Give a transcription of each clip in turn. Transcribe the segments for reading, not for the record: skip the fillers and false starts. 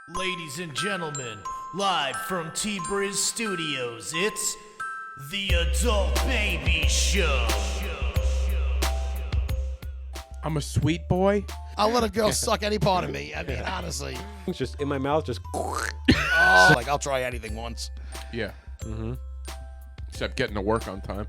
Ladies and gentlemen, live from T-Briz Studios, it's the Adult Baby Show. I'm a sweet boy. I'll let a girl suck any part of me. I mean, honestly. It's just in my mouth, just. Oh, like, I'll try anything once. Yeah. Mm-hmm. Except getting to work on time.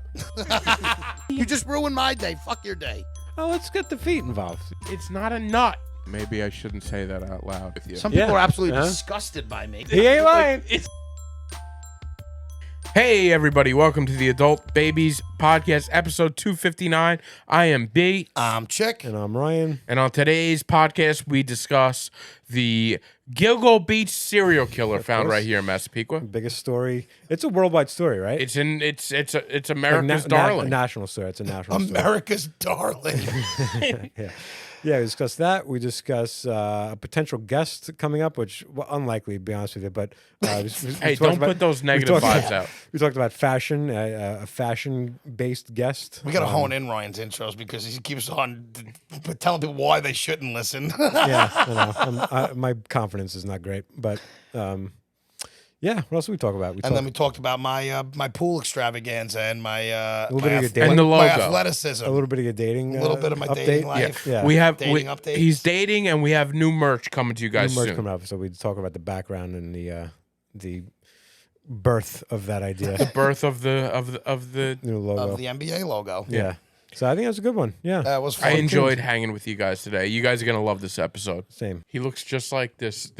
You just ruined my day. Fuck your day. Oh, let's get the feet involved. It's not a nut. Maybe I shouldn't say that out loud with you. Some people Yeah. are absolutely Uh-huh. disgusted by me. He ain't lying. Hey, everybody. Welcome to the Adult Babies Podcast, episode 259. I am B. I'm Chic. And I'm Ryan. And on today's podcast, we discuss the Gilgo Beach serial killer found course. right here in Massapequa. Biggest story. It's a worldwide story, right? It's Like America's darling. a national story. It's a national story. America's darling. Yeah, we discuss that. We discuss a potential guest coming up, which, well, unlikely, to be honest with you. But Hey, don't put those negative vibes out. We talked about fashion, a fashion-based guest. We got to hone in Ryan's intros because he keeps on telling people why they shouldn't listen. Yeah, I know. My confidence is not great, but yeah. What else did we talk about? Then we talked about my my pool extravaganza and my little bit of your dating. And the my logo. athleticism. a little bit of your dating. A little bit of my update. dating life. Yeah. We have Dating updates. he's dating, and we have new merch coming to you New guys merch soon. coming up, so we talk about the background and the birth of that idea. Birth of the. New logo. Of the NBA logo. Yeah. So I think that's a good one. Yeah. That was fun. I enjoyed hanging with you guys today. You guys are gonna love this episode. Same. He looks just like this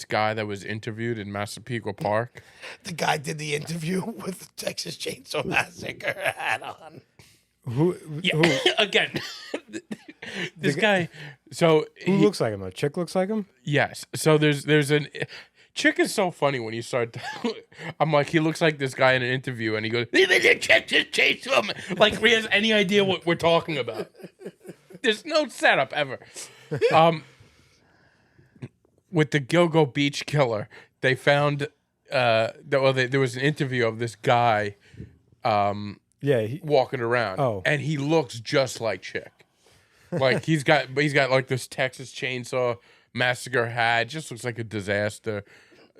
guy that was interviewed in Massapequa Park. The guy did the interview with the Texas Chainsaw Massacre hat on. Who Again, this guy. So who looks like him? A chick looks like him? yes. So there's an. Chick is so funny when you start. I'm like, he looks like this guy in an interview, and he goes, Texas Chainsaw Man," like he has any idea what we're talking about. There's no setup ever. With the Gilgo Beach killer, they found there was an interview of this guy Yeah. walking around. Oh. And he looks just like Chick. Like he's got like this Texas Chainsaw Massacre hat. Just looks like a disaster.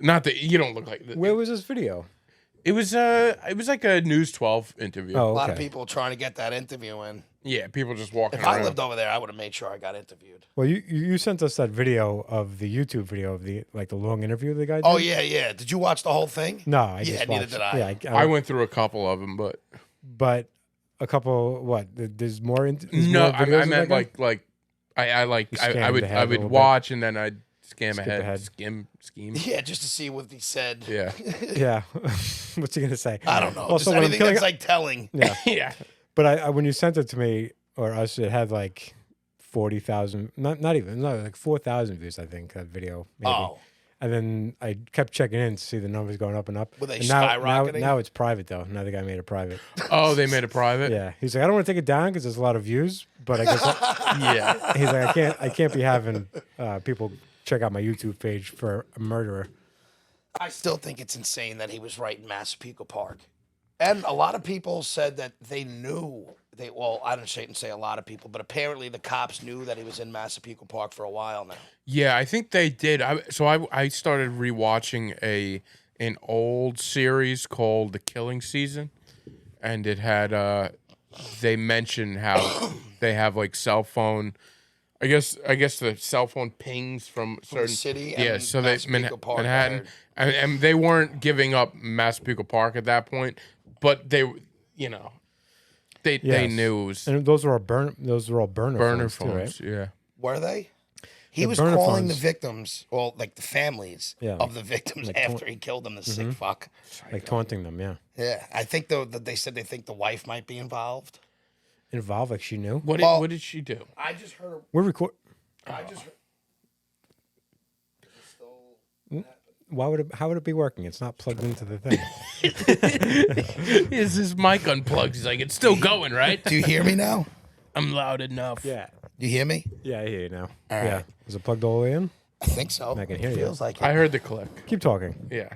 Not that you don't look like Where was this video? it was like a News 12 interview. Oh, A lot of okay. people trying to get that interview in. Yeah, people just walking If around. I lived over there, I would have made sure I got interviewed. Well, you sent us that video of the YouTube video of the long interview the guy did. Oh, yeah. Did you watch the whole thing? No, I Yeah, just neither watched. did I. Yeah, I went through a couple of them, but but a couple. What? There's more. There's no, more I videos of meant that guy? like I scanned ahead a would little bit. watch and then I'd scam Skip ahead, ahead. scheme. Yeah, just to see what he said. Yeah, Yeah. What's he gonna say? I don't know. Also, Just when I'm anything killing- that's like telling. Yeah. yeah. But I when you sent it to me or us, it had like 40,000. Not even. No, like 4,000 views. I think that video. Maybe. Oh. And then I kept checking in to see the numbers going up and up. Were they And now, skyrocketing? Now it's private though. Now the guy made it private. Oh, they made it private. Yeah, he's like, I don't want to take it down because there's a lot of views, but I guess Yeah. he's like, I can't be having people check out my YouTube page for a murderer. I still think it's insane that he was right in Massapequa Park. And a lot of people said that they knew. Well, I shouldn't say a lot of people, but apparently the cops knew that he was in Massapequa Park for a while now. Yeah, I think they did. I started rewatching an old series called The Killing Season, and it had they mentioned how they have like cell phone. I guess the cell phone pings from certain the city Yeah, and so they Massapequa Park, I Manhattan, heard. and they weren't giving up Massapequa Park at that point, but they they Yes. knew it was And those were all burner phones. too, right? Yeah. Were they? He The was burner calling phones. the victims, well, like the families Yeah. of the victims after he killed them, the sick fuck. Like taunting them, yeah. Yeah, I think though that they said they think the wife might be involved. Involved, like she knew. What did she do? I just heard. We're record. I just heard. How would it be working? It's not plugged into the thing. Is his mic unplugged? He's like, it's still going, right? Do you hear me now? I'm loud enough. Yeah. Do you hear me? Yeah, I hear you now. All Yeah. right. Is it plugged all the way in? I think so. I can hear you. Feels like it. I heard the click. Keep talking. Yeah.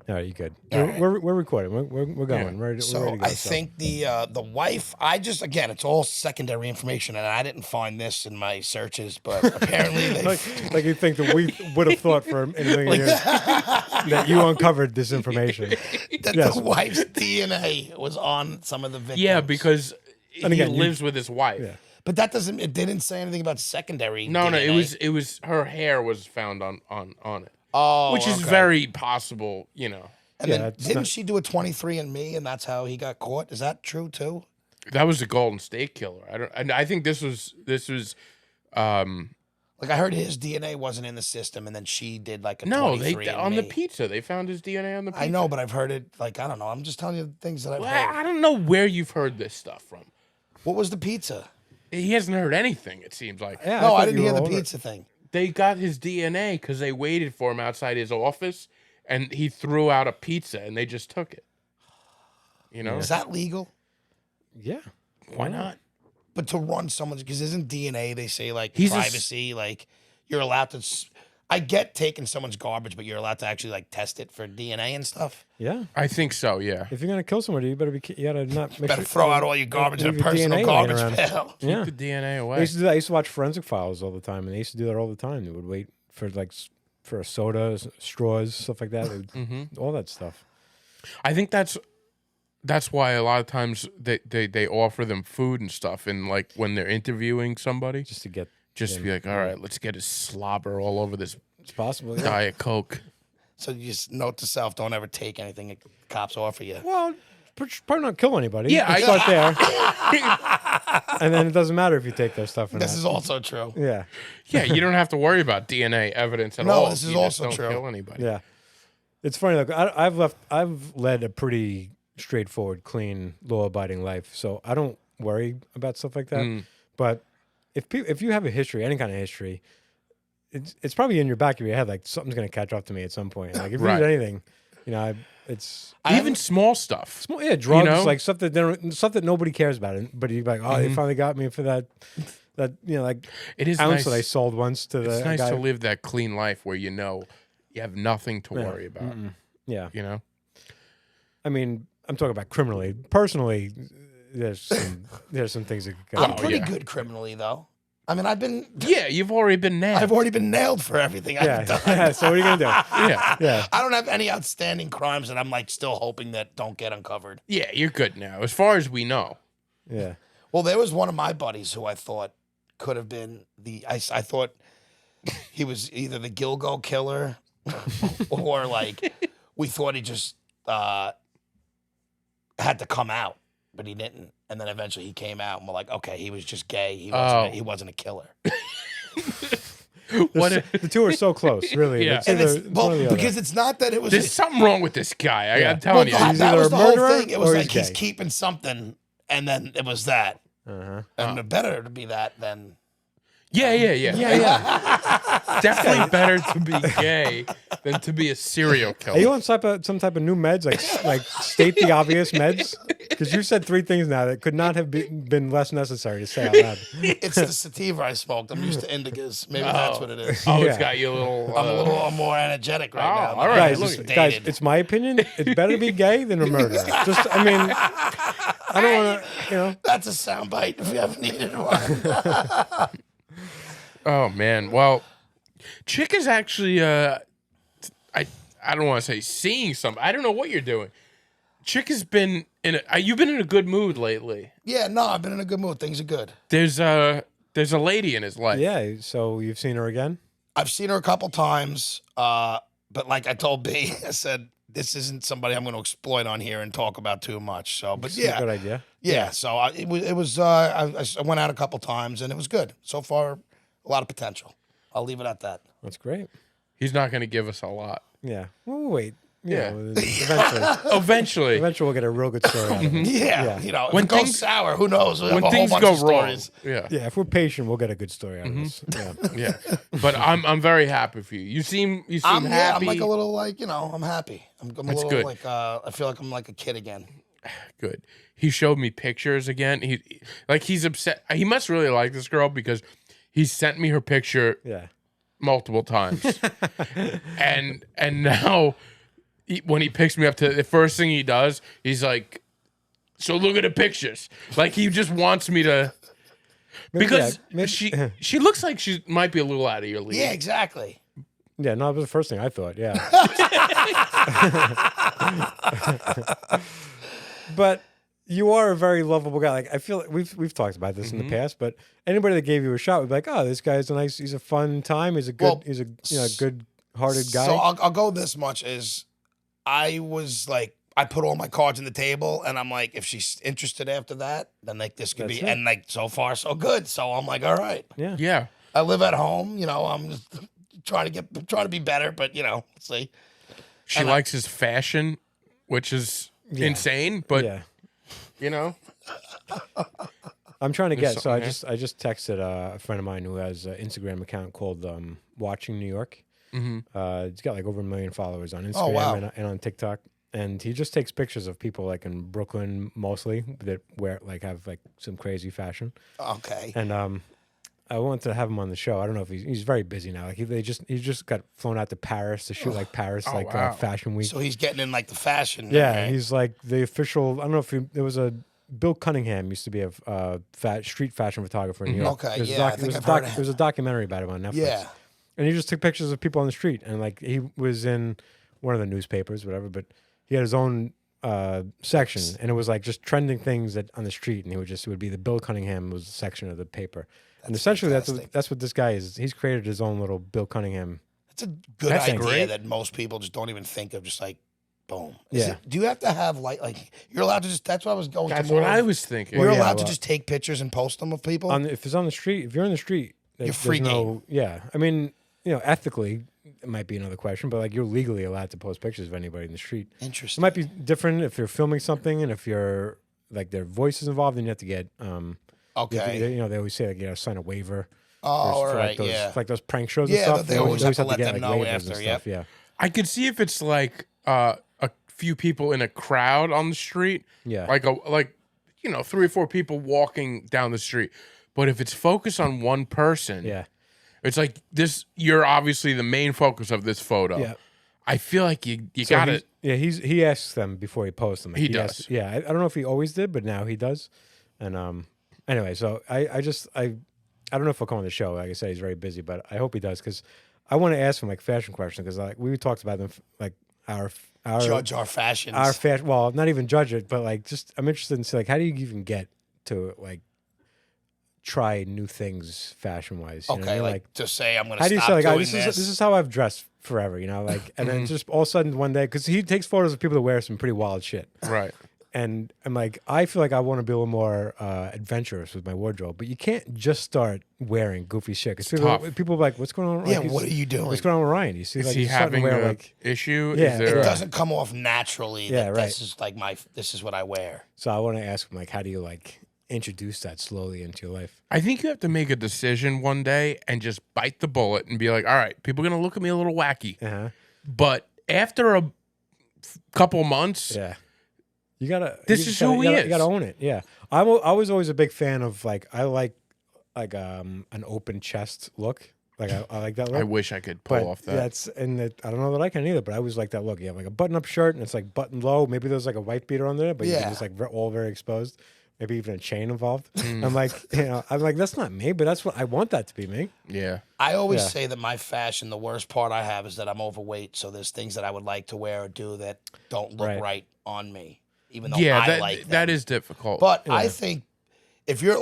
All right, you good. All We're recording. We're going. We're ready So to go. I think the wife. I just again, it's all secondary information, and I didn't find this in my searches, but apparently they. like you think that we would have thought for a million years that you uncovered this information. that Yes. the wife's DNA was on some of the victims. Yeah, because And again, he you- lives with his wife. Yeah. But that doesn't. It didn't say anything about secondary. No, DNA. it was her hair was found on it. Oh, Which is okay. very possible, you know. And Yeah, then it's didn't not- she do a 23andMe, and that's how he got caught? Is that true too? That was the Golden State Killer. I think this was Like I heard his DNA wasn't in the system, and then she did like a no, 23andMe. they on the pizza. They found his DNA on the pizza. I know, but I've heard it. Like I don't know. I'm just telling you things that I've Well, heard. I don't know where you've heard this stuff from. What was the pizza? He hasn't heard anything, it seems like. Yeah, No, I thought didn't you hear were the older. pizza thing. They got his DNA because they waited for him outside his office, and he threw out a pizza, and they just took it. You know? Is that legal? Yeah. Why not? But to run someone's, because isn't DNA, they say like He's a s- privacy, like you're allowed to. I get taking someone's garbage, but you're allowed to actually like test it for DNA and stuff. Yeah. I think so, yeah. If you're gonna kill somebody, you better be. You gotta not make Better sure, throw out all your garbage in a leave your personal DNA laying garbage around. pail. Yeah. Keep the DNA I away. used to do that. I used to watch Forensic Files all the time, and they used to do that all the time. They would wait for for a soda, straws, stuff like that. They would- Mm-hmm. All that stuff. I think that's why a lot of times they offer them food and stuff, and like when they're interviewing somebody, Just to get. just to be like, all right, let's get his slobber all over this It's possible. Yeah. Diet Coke. So you just note to self: don't ever take anything that cops offer you. Well, probably not kill anybody. Yeah, You start there, and then it doesn't matter if you take their stuff or This not. is also true. Yeah. Yeah, you don't have to worry about DNA evidence at No, all. this is You just also don't true. Kill anybody. Yeah, it's funny. Like I've led a pretty straightforward, clean, law-abiding life, so I don't worry about stuff like that. Mm. But if you have a history, any kind of history, it's probably in your back of your head. Like something's gonna catch up to me at some point. Like if you Right. do anything, it's Even small stuff. small, yeah, drugs, know? like stuff that nobody cares about. But you're like, oh, they finally got me for that like It is ounce nice. that I sold once to the It's nice guy. to live that clean life where you know you have nothing to worry about. Yeah, You know. I mean, I'm talking about criminally. Personally, there's some things that could go. I'm Oh, pretty yeah. good criminally, though. I mean, I've Yeah, you've already been nailed. already been nailed for everything I've done. Yeah. So what are you gonna do? Yeah, Yeah, I don't have any outstanding crimes that I'm like still hoping that don't get uncovered. yeah, you're good now, as far as we know. yeah. Well, there was one of my buddies who I thought could have been I thought he was either the Gilgo killer or like we thought he just had to come out, but he didn't. And then eventually he came out and we're like, okay, he was just gay. He wasn't a killer. What? A, The two are so close, really. Yeah. It's And either, it's, it's one or the well, other. because it's not that it was there's something wrong with this guy. Yeah. I'm telling well, you. that either was a the whole murderer thing. It was or like he's he's gay. keeping something and then it was that. Uh-huh. And better to be that than Yeah. Yeah. Definitely better to be gay than to be a serial Are you killer. on some type of new meds, like state the obvious meds? Because you said three things now that could not have been less necessary to say out loud. it's the sativa I smoked. I'm used to indigas. Maybe that's what it is. Oh, it's Yeah. got you a little. I'm more energetic right Oh, now. all right. Guys, look it's, at dated. guys, it's my opinion. It's better to be gay than a murderer. Just, I mean, I don't want to, That's a soundbite if you ever needed one. Oh man. Well, Chick is actually. I don't want to say seeing some. I don't know what you're doing. Chick has been in. You've been in a good mood lately. Yeah, no, I've been in a good mood. Things are good. There's a lady in his life. yeah. So you've seen her again? I've seen her a couple times, but like I told B, I said this isn't somebody I'm going to exploit on here and talk about too much. So, but It's a yeah, good idea. yeah. So it was. I went out a couple times and it was good so far. A lot of potential. I'll leave it at that. That's great. He's not going to give us a lot. Yeah. We'll wait. Yeah. Eventually, Eventually, we'll get a real good story out of it. Yeah, Yeah. you know, if When it goes things- sour, who knows? We'll have when a whole things bunch go of wrong. stories. Yeah. Yeah, if we're patient, we'll get a good story out of this. Yeah. Yeah, but I'm very happy for you. You seem I'm happy. like a little like I'm happy. I'm a That's little good. like I feel like I'm like a kid again. Good. He showed me pictures again. He's upset. He must really like this girl because he sent me her picture Yeah. multiple times, and now when he picks me up to the first thing he does, he's like, "So look at the pictures." Like he just wants me to, because she looks like she might be a little out of your league. Yeah, exactly. Yeah, no, that was the first thing I thought. Yeah. But you are a very lovable guy. Like I feel like we've talked about this in the past, but anybody that gave you a shot would be like, "Oh, this guy's he's a fun time. He's a good, he's a good-hearted guy." So I'll go this much: is I was like, I put all my cards on the table, and I'm like, if she's interested after that, then like this could That's be, it. and like so far so good. So I'm like, all right, Yeah. Yeah. I live at home. I'm just trying to be better, but let's see. She likes his fashion, which is insane, but I'm trying to get. So something I just texted a friend of mine who has an Instagram account called Watching New York. He's got like over 1 million followers on Instagram wow. and on TikTok. And he just takes pictures of people like in Brooklyn mostly that have like some crazy fashion. Okay. And I wanted to have him on the show. I don't know if he's very busy now. Like he just got flown out to Paris to shoot like Paris Fashion Week. So he's getting in like the fashion. Yeah, okay. he's like the official. I don't know if there was a Bill Cunningham used to be a street fashion photographer in New York. Okay, There's yeah, I think I've heard of him. There's a documentary about him on Netflix. Yeah. And he just took pictures of people on the street, and like he was in one of the newspapers, whatever. But he had his own section, and it was like just trending things that on the street, and it would be the Bill Cunningham was the section of the paper. And essentially, that's what this guy is. He's created his own little Bill Cunningham. That's a good That's idea great. that most people just don't even think of. Just like, boom. Yeah. Do you have to have like you're allowed to just? That's what I was going. that's to what I was thinking. You're yeah, allowed to well- just take pictures and post them of people. If it's on the street, if you're in the street, You're there's free game. Yeah, I mean, ethically, it might be another question, but like you're legally allowed to post pictures of anybody in the street. It Interesting. might be different if you're filming something, and if you're like their voice is involved, then you have to get Okay. they always say like sign a waiver. Oh, all for right. like those, yeah. for like those prank shows Yeah, and stuff. that they always have to let get, them like, know waivers after, and yep. stuff. Yeah. I could see if it's like a few people in a crowd on the street. Yeah. Like 3 or 4 people walking down the street. But if it's focused on one person, Yeah. it's like this. You're obviously the main focus of this photo. Yeah. I feel like you So gotta. he asks them before he posts them. Like, He does. asks- I don't know if he always did, but now he does. And anyway, so I don't know if he'll come on the show. Like I said, he's very busy, but I hope he does because I want to ask him like fashion questions because like we talked about them like our Judge our fashions. our fashion. Well, not even judge it, but like just I'm interested in see like how do you even get to like try new things fashion wise? Okay, like to say I'm gonna. how do you stop say like doing this is how I've dressed forever, like and then just all of a sudden one day because he takes photos of people that wear some pretty wild shit. Right. And I'm like, I feel like I want to be a little more adventurous with my wardrobe, but you can't just start wearing goofy shit. Because people are like, what's going on? Yeah, Like, what are you doing? What's going on with Ryan? You see, Is like he he's starting having to wear an like. issue? Yeah, Is there It a- doesn't come off naturally. Yeah, that right. This is like this is what I wear. So I want to ask him like, how do you like introduce that slowly into your life? I think you have to make a decision one day and just bite the bullet and be like, all right, people are going to look at me a little wacky. Uh-huh. But after a couple months, Yeah. You gotta. This you is just gotta, who you he gotta, is. You gotta own it. Yeah. I was always a big fan of like I like an open chest look. Like I like that look. I wish I could pull But off that. I don't know that I can either, but I always like that look. You have like a button-up shirt and it's like button low. Maybe there's like a white beater on there, but Yeah. you're just like all very exposed. Maybe even a chain involved. Mm. I'm like, that's not me, but that's what I want that to be me. Yeah. I always Yeah. say that my fashion, the worst part I have is that I'm overweight. So there's things that I would like to wear or do that don't look right on me, even though Yeah, I like them. that is difficult. But I think if you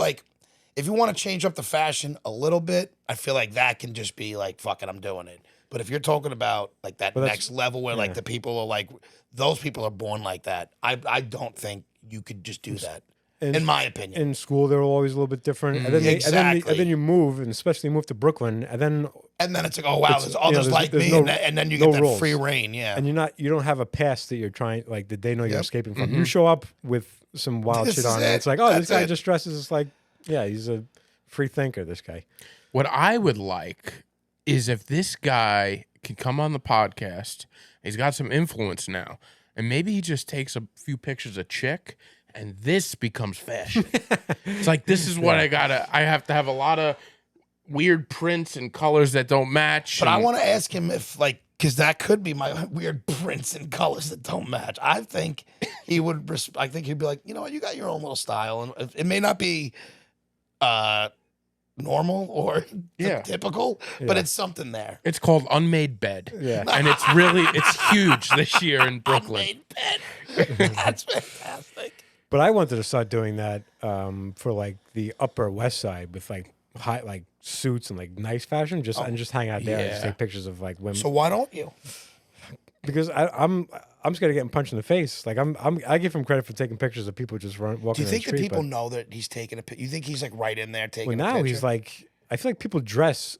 want to change up the fashion a little bit, I feel like that can just be like, fuck it, I'm doing it. But if you're talking about like that that's- next level where like the people are like, those people are born like that, I don't think you could just do that, in my opinion. In school, they're always a little bit different. And then, Exactly. and then you move, and especially move to Brooklyn, and then it's like, oh, wow, there's you others know, like there's me. no- And then you no get that rules. free reign, yeah. and you don't have a past that you're trying like that they know you're Yep. escaping from. You show up with some wild This shit is on it. it. It's like, oh, That's this guy it. just dresses like, yeah, he's a free thinker. This guy. What I would like is if this guy can come on the podcast, he's got some influence now, and maybe he just takes a few pictures of Chic, and this becomes fashion. It's like, this is what I have to have a lot of weird prints and colors that don't match. But I and- want to ask him if, like, Because that could be my weird prints and colors that don't match. I think he would. I think he'd be like, you know what, you got your own little style, and it may not be normal or typical, but it's something there. It's called Unmade Bed. Yeah. And it's huge this year in Brooklyn. Unmade bed. That's fantastic. But I wanted to start doing that for like the Upper West Side with like high like suits and like nice fashion, and just hang out there and just take pictures of like women. So why don't you? Because I'm scared of getting punched in the face. Like I give him credit for taking pictures of people just walking. Do you think the that street, people know that he's taking a picture? You think he's like right in there taking well, a now picture? he's like, I feel like people dress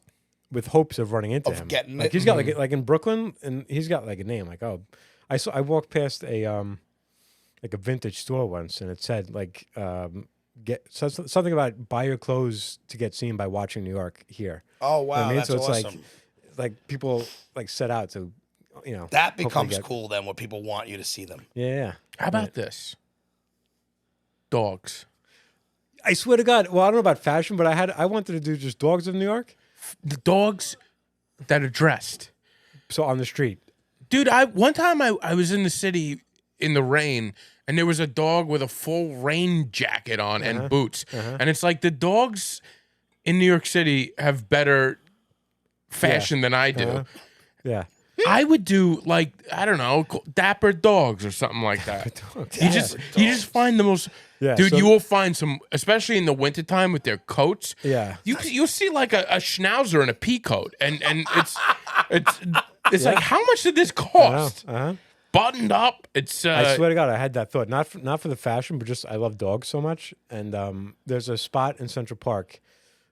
with hopes of running into him. Getting like it? he's got like in Brooklyn, and he's got like a name. Like I walked past a like a vintage store once, and it said like something about buy your clothes to get seen by watching New York here. Oh wow, You know what I mean? that's So it's awesome. like people like set out to, you know, That hopefully becomes get- cool then, when people want you to see them. Yeah. How about this? Dogs. I swear to God. Well, I don't know about fashion, but I wanted to do just dogs of New York. The dogs that are dressed. So on the street. Dude, one time I was in the city in the rain, and there was a dog with a full rain jacket on and boots. And it's like the dogs in New York City have better fashion than I do. Yeah. I would do like, I don't know, dapper dogs or something like that. You just find the most Yeah, dude, so- you will find some, especially in the wintertime with their coats. Yeah. You'll see like a schnauzer and a pea coat, and it's like, how much did this cost? Buttoned up. It's I swear to God, I had that thought. Not for the fashion, but just I love dogs so much. And there's a spot in Central Park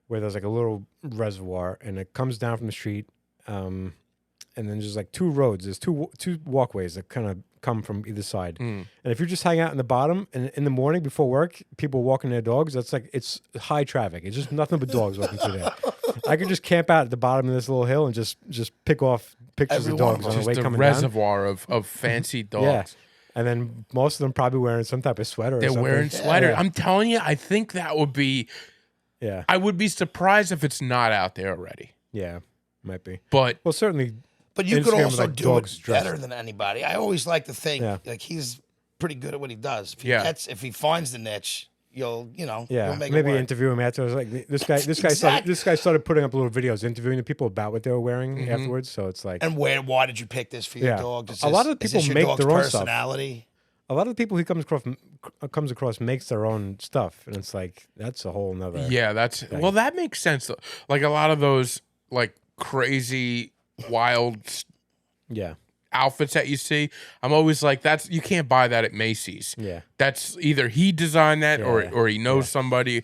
where there's like a little reservoir, and it comes down from the street. And then there's like two roads. There's two walkways that kind of come from either side. And if you just hang out in the bottom, and in the morning before work, people walking their dogs, that's like, it's high traffic. It's just nothing but dogs walking through there. I could just camp out at the bottom of this little hill and just pick off pictures Every of one of dogs them. on the way just a coming down. reservoir of fancy dogs. Yeah. And then most of them probably wearing some type of sweater. They're or something. wearing sweater. Yeah. I'm telling you, I think that would be. Yeah. I would be surprised if it's not out there already. Yeah. Might be. But Well, certainly. But you could Instagram with, also like, do dogs it dressed. better than anybody. I always like to think Yeah. like he's pretty good at what he does. If he Yeah. if he finds the niche, you'll Yeah, you'll make maybe it work. interview him after. Like this guy started putting up little videos interviewing the people about what they were wearing afterwards. So it's like And why did you pick this for your Yeah. dog? Is A lot of is people this your make dog's their own stuff. personality? a lot of the people he comes across makes their own stuff, and it's like that's a whole nother. yeah, well, that makes sense. Though. Like a lot of those like crazy wild Yeah, outfits that you see, I'm always like, you can't buy that at Macy's. yeah, That's either he designed that Yeah. or he knows somebody.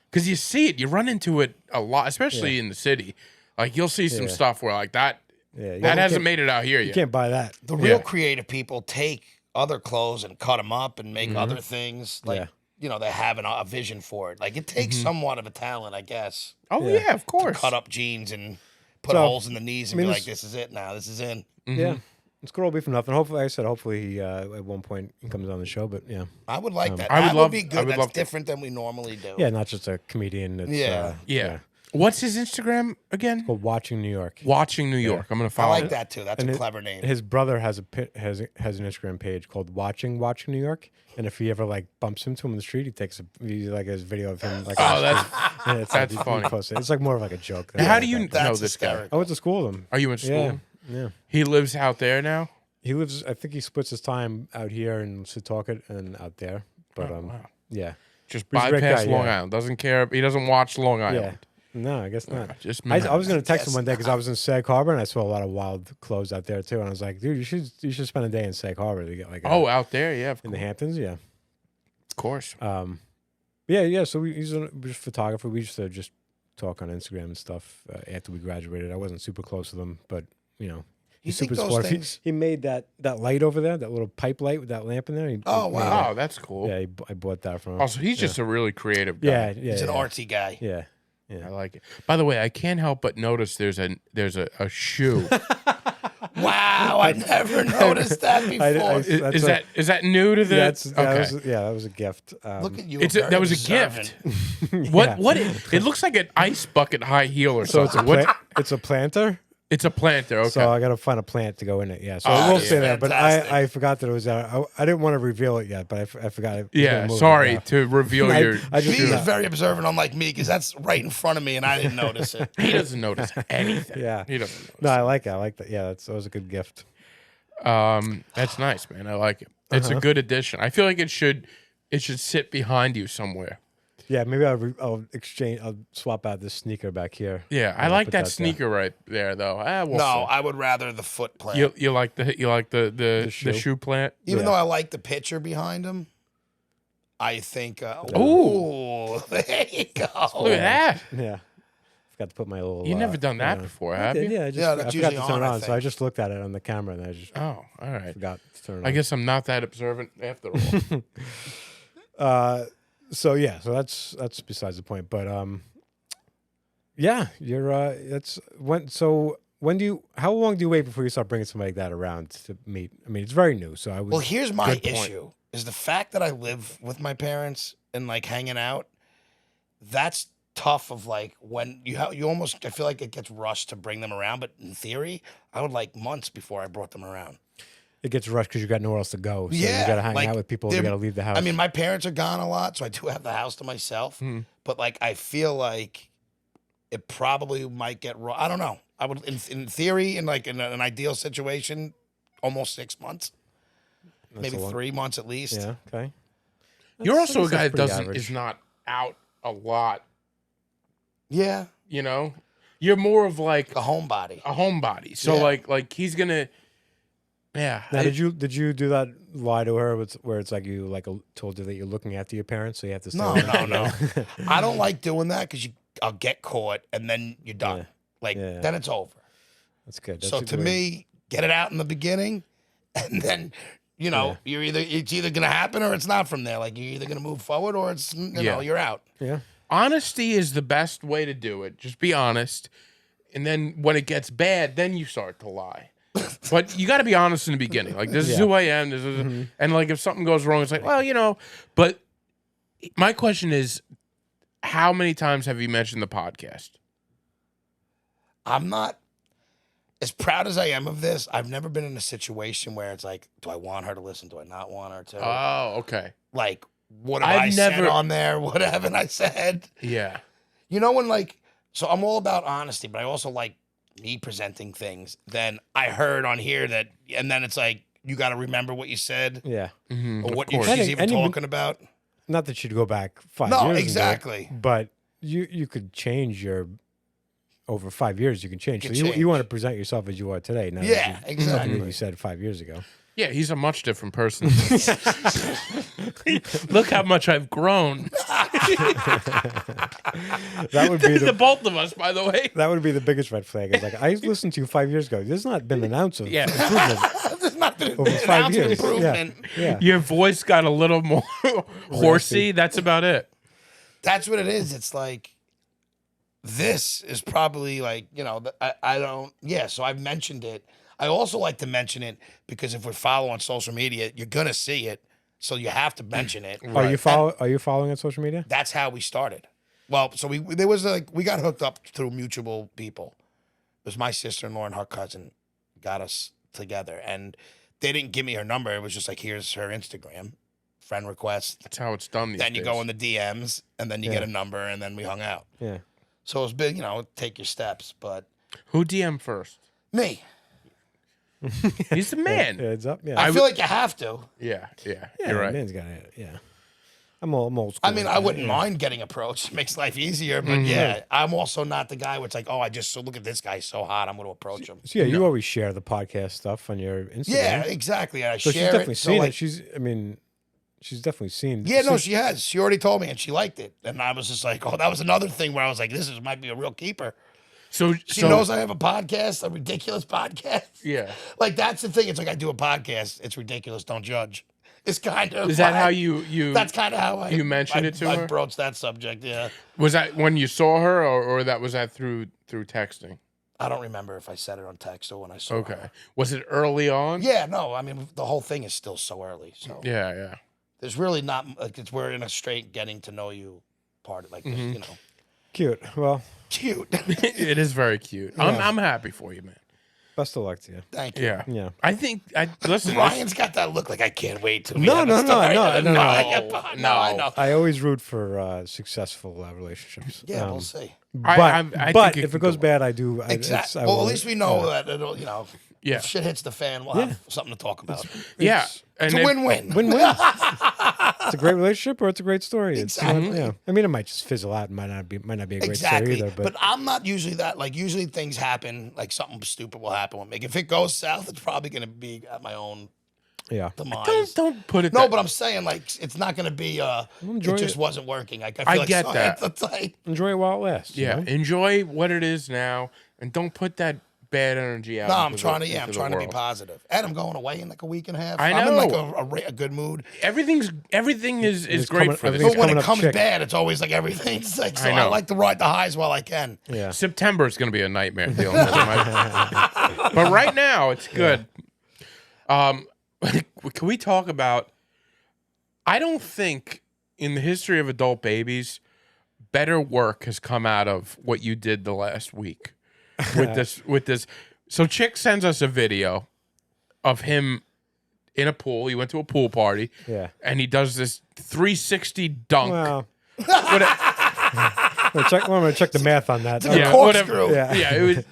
Because you see it, you run into it a lot, especially in the city. Like you'll see some Yeah. stuff where like that yeah. that hasn't made it out here You yet. can't buy that. The real creative people take other clothes and cut them up and make other things. Like Yeah. they have a vision for it. Like it takes somewhat of a talent, I guess. Oh Yeah. yeah, of course. Cut up jeans and put So, holes in the knees and I mean, be like, this- "This is it now. This is in." Yeah, it's cool. Be for nothing. Hopefully, like I said, hopefully he at one point he comes on the show. But yeah, I would like that. I would That love- would be I good. would That's love to- different than we normally do. yeah, not just a comedian. It's, Yeah. Yeah. What's his Instagram again? called Watching New York. Watching New York. I'm gonna I follow. like it. that too. That's And a it- clever name. His brother has an Instagram page called Watching New York, and if he ever like bumps into him in the street, he takes his video of him like. Oh, on the that's street, and it's that's like, he funny. posts it. It's like more of like a joke. How do you Like, know That's this guy? hysterical. I went to school with him. Are you in school? Yeah. He lives out there now. He lives. I think he splits his time out here in Setauket and out there. But wow. yeah, Just He's a great bypass guy, Long yeah. Island. Doesn't care. He doesn't watch Long yeah. Island. No, I guess not. Just I was going to text him Yes. one day because I was in Sag Harbor and I saw a lot of wild clothes out there too. And I was like, dude, you should spend a day in Sag Harbor to get like out there, yeah, in the Hamptons, yeah. of course. Yeah. So he's a photographer. We used to just talk on Instagram and stuff after we graduated. I wasn't super close with him, but You he's think super those sportive. things? He made that light over there, that little pipe light with that lamp in there. Oh, made wow. Oh, that's cool. it. Yeah, I bought that from him. Also, he's just a really creative guy. yeah. He's an artsy guy. Yeah. I like it. By the way, I can't help but notice there's a shoe. Wow, I never noticed that before. Is that new to the? That was a gift. Look at you. That was a gift. What? It looks like an ice bucket high heel or So something. it's a planter. It's a planter. Okay. So I got to find a plant to go in it. Yeah. So Oh, it will yeah. stay there. But Fantastic. I forgot that it was there. I didn't want to reveal it yet, but I forgot. It was yeah. gonna move Sorry it, to reveal I- your. I just- B Yeah. is very observant, unlike me, because that's right in front of me, and I didn't notice it. He doesn't notice anything. Yeah. He doesn't notice. No, I like it. I like that. Yeah, that was a good gift. That's nice, man. I like it. It's a good addition. I feel like it should sit behind you somewhere. Yeah, maybe I'll swap out this sneaker back here. Yeah, I I'll like put that there. sneaker right there, though. We'll No, see. I would rather the foot plant. You like the shoe. shoe plant? Even Yeah. though I like the picture behind him, I think. Ooh. There you go. Look at that. Yeah. Forgot to put my little. You never done that yeah. before, I have did, you? yeah, I just Yeah, I that's forgot to usually turn it on, I on, so I think. just looked at it on the camera and I just Oh, all right. forgot to turn it on. I guess I'm not that observant after all. So yeah, so that's besides the point. But yeah, you're that's when. So when do you? How long do you wait before you start bringing somebody like that around to meet? I mean, it's very new, so I would. Well, here's my Good point. issue: is the fact that I live with my parents and like hanging out. That's tough. Of like when you almost. I feel like it gets rushed to bring them around, but in theory, I would like months before I brought them around. it gets rushed because you got nowhere else to go. So Yeah, you got to hang like, out with people. You they're- got to leave the house. I mean, my parents are gone a lot, so I do have the house to myself. But like, I feel like it probably might get. I don't know. I would, in theory, in like in an ideal situation, almost 6 months, maybe a lot. 3 months at least. yeah. Okay. You're also a that's guy that pretty doesn't average. is not out a lot. Yeah, You know, you're more of like a homebody. a homebody. So Yeah. like he's gonna. Yeah. Now, I- did you do that lie to her where it's like you told her that you're looking after your parents, so you have to stay No, with no, them? no. I don't like doing that because I'll get caught and then you're done. Yeah. Like Yeah. then it's over. That's good. That's So a to good way- me, get it out in the beginning, and then it's either gonna happen or it's not from there. Like you're either gonna move forward or it's Yeah. you're out. yeah. Honesty is the best way to do it. Just be honest. And then when it gets bad, then you start to lie. But you got to be honest in the beginning. Like, this is Yeah. who I am. This is, and like, if something goes wrong, it's like, well, you know. But my question is, how many times have you mentioned the podcast? I'm not as proud as I am of this. I've never been in a situation where it's like, do I want her to listen? Do I not want her to? Oh, okay. Like, what have I've I said never- on there? What haven't I said? Yeah. You know, when like, so I'm all about honesty, but I also like me presenting things. Then I heard on here that, and then it's like, you got to remember what you said Yeah. Mhm, or of what course. she's And- even and you- talking about. Not that you'd go back 5 No, years. and do it, exactly. but you could change your over 5 years. You can change. You So can you change. want to present yourself as you are today. Not Yeah, as you, exactly. something that you said 5 years ago. Yeah, he's a much different person. Look how much I've grown. That would be The the both of us, by the way. that would be the biggest red flag. It's like I listened to you 5 years ago. There's not been an ounce of Yeah. improvement There's not been over an 5 ounce of years. Yeah. improvement. Yeah. Your voice got a little more horsey. That's about it. That's what it is. It's like, this is probably like, I don't, yeah, so I've mentioned it. I also like to mention it because if we follow on social media, you're going to see it. So you have to mention it. Are you following on social media? That's how we started. Well, so we got hooked up through mutual people. It was my sister-in-law and her cousin got us together. And they didn't give me her number. It was just like, here's her Instagram, friend request. That's how it's done these Then you days. go in the DMs and then you Yeah. get a number and then we hung out. Yeah. So it was big, take your steps. But Who DM first? me, He's the man. Heads up. Yeah. I feel like you have to. Yeah, yeah, you're right. Man's got it. Yeah. I'm old school. I mean, like I that, wouldn't yeah. mind getting approached. It makes life easier. But yeah, I'm also not the guy where it's like, oh, so look at this guy so hot. I'm going to approach him. So yeah, you always share the podcast stuff on your Instagram. Yeah, exactly. I So she's share definitely it. So seen like, it. She's definitely seen. yeah, no, since- she has. She already told me and she liked it. And I was just like, oh, that was another thing where I was like, might be a real keeper. So She knows I have a podcast, a ridiculous podcast. Yeah. Like, that's the thing. It's like, I do a podcast. It's ridiculous. Don't judge. It's kind of. Is that my- how you? That's kind of how you mentioned it to I her? broached that subject, yeah. Was that when you saw her, or that was that through texting? I don't remember if I said it on text or when I saw Okay. her. Was it early on? Yeah, no, I mean, the whole thing is still so early. So Yeah. there's really not, like, we're in a straight getting to know you part, like, this, Cute. Well, cute. It is very cute. I'm happy for you, man. Best of luck to you. Thank you. Yeah. Yeah. I think listen. Ryan's got that look like I can't wait to. No, no, no. I know. I always root for successful relationships. Yeah, we'll see. But, I but think if it it goes could bad, I do. Exactly. I Well, will- at least we know that it'll, Yeah. if shit hits the fan, we'll have something to talk about. Yeah. And It's a if- win-win. Win-win. It's a great relationship or it's a great story. Exactly. It's, yeah. I mean, it might just fizzle out. It might not be a great Exactly. story either. But I'm not usually that. Like, usually things happen, like something stupid will happen with me. If it goes south, it's probably going to be at my own yeah. demise. Don't put it. No, that- but I'm saying, like, it's not going to be, Enjoy it just it. wasn't working. Like, I I feel like get that. It's like, Enjoy it while it lasts. you Yeah. know? Enjoy what it is now, and don't put that bad energy out. no, I'm into trying the- to, I'm into the trying to be world. positive. And I'm going away in like a week and a half. I I'm in like know. a great, a good mood. Everything is It's great coming- for this. everything's But when coming it up comes chick. bad, it's always like everything's like, so I I know. like to ride the highs while I can. Yeah. September is going to be a nightmare dealing with it. But right now, it's good. Can we talk about? I don't think in the history of adult babies, better work has come out of what you did the last week with this. With this, so Chick sends us a video of him in a pool. He went to a pool party. Yeah. And he does this 360 dunk. Well, What a- I'm going to check the math on that. a yeah, corkscrew. whatever. Yeah. Yeah, it was.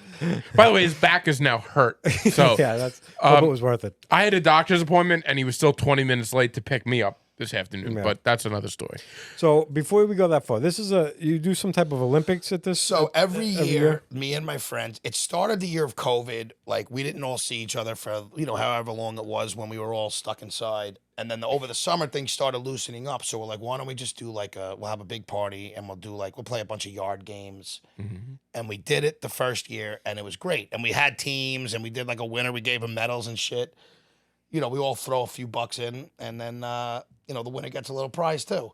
By the way, his back is now hurt. So yeah, that's. I hope it was worth it. I had a doctor's appointment, and he was still 20 minutes late to pick me up this afternoon. Yeah. But that's another story. So before we go that far, this is you do some type of Olympics at this. So every every year, year? me and my friends, it started the year of COVID. Like, we didn't all see each other for, however long it was when we were all stuck inside. And then over the summer, things started loosening up. So we're like, why don't we just do we'll have a big party and we'll play a bunch of yard games. And we did it the first year and it was great. And we had teams and we did like a winner. We gave them medals and shit. We all throw a few bucks in and then, the winner gets a little prize too.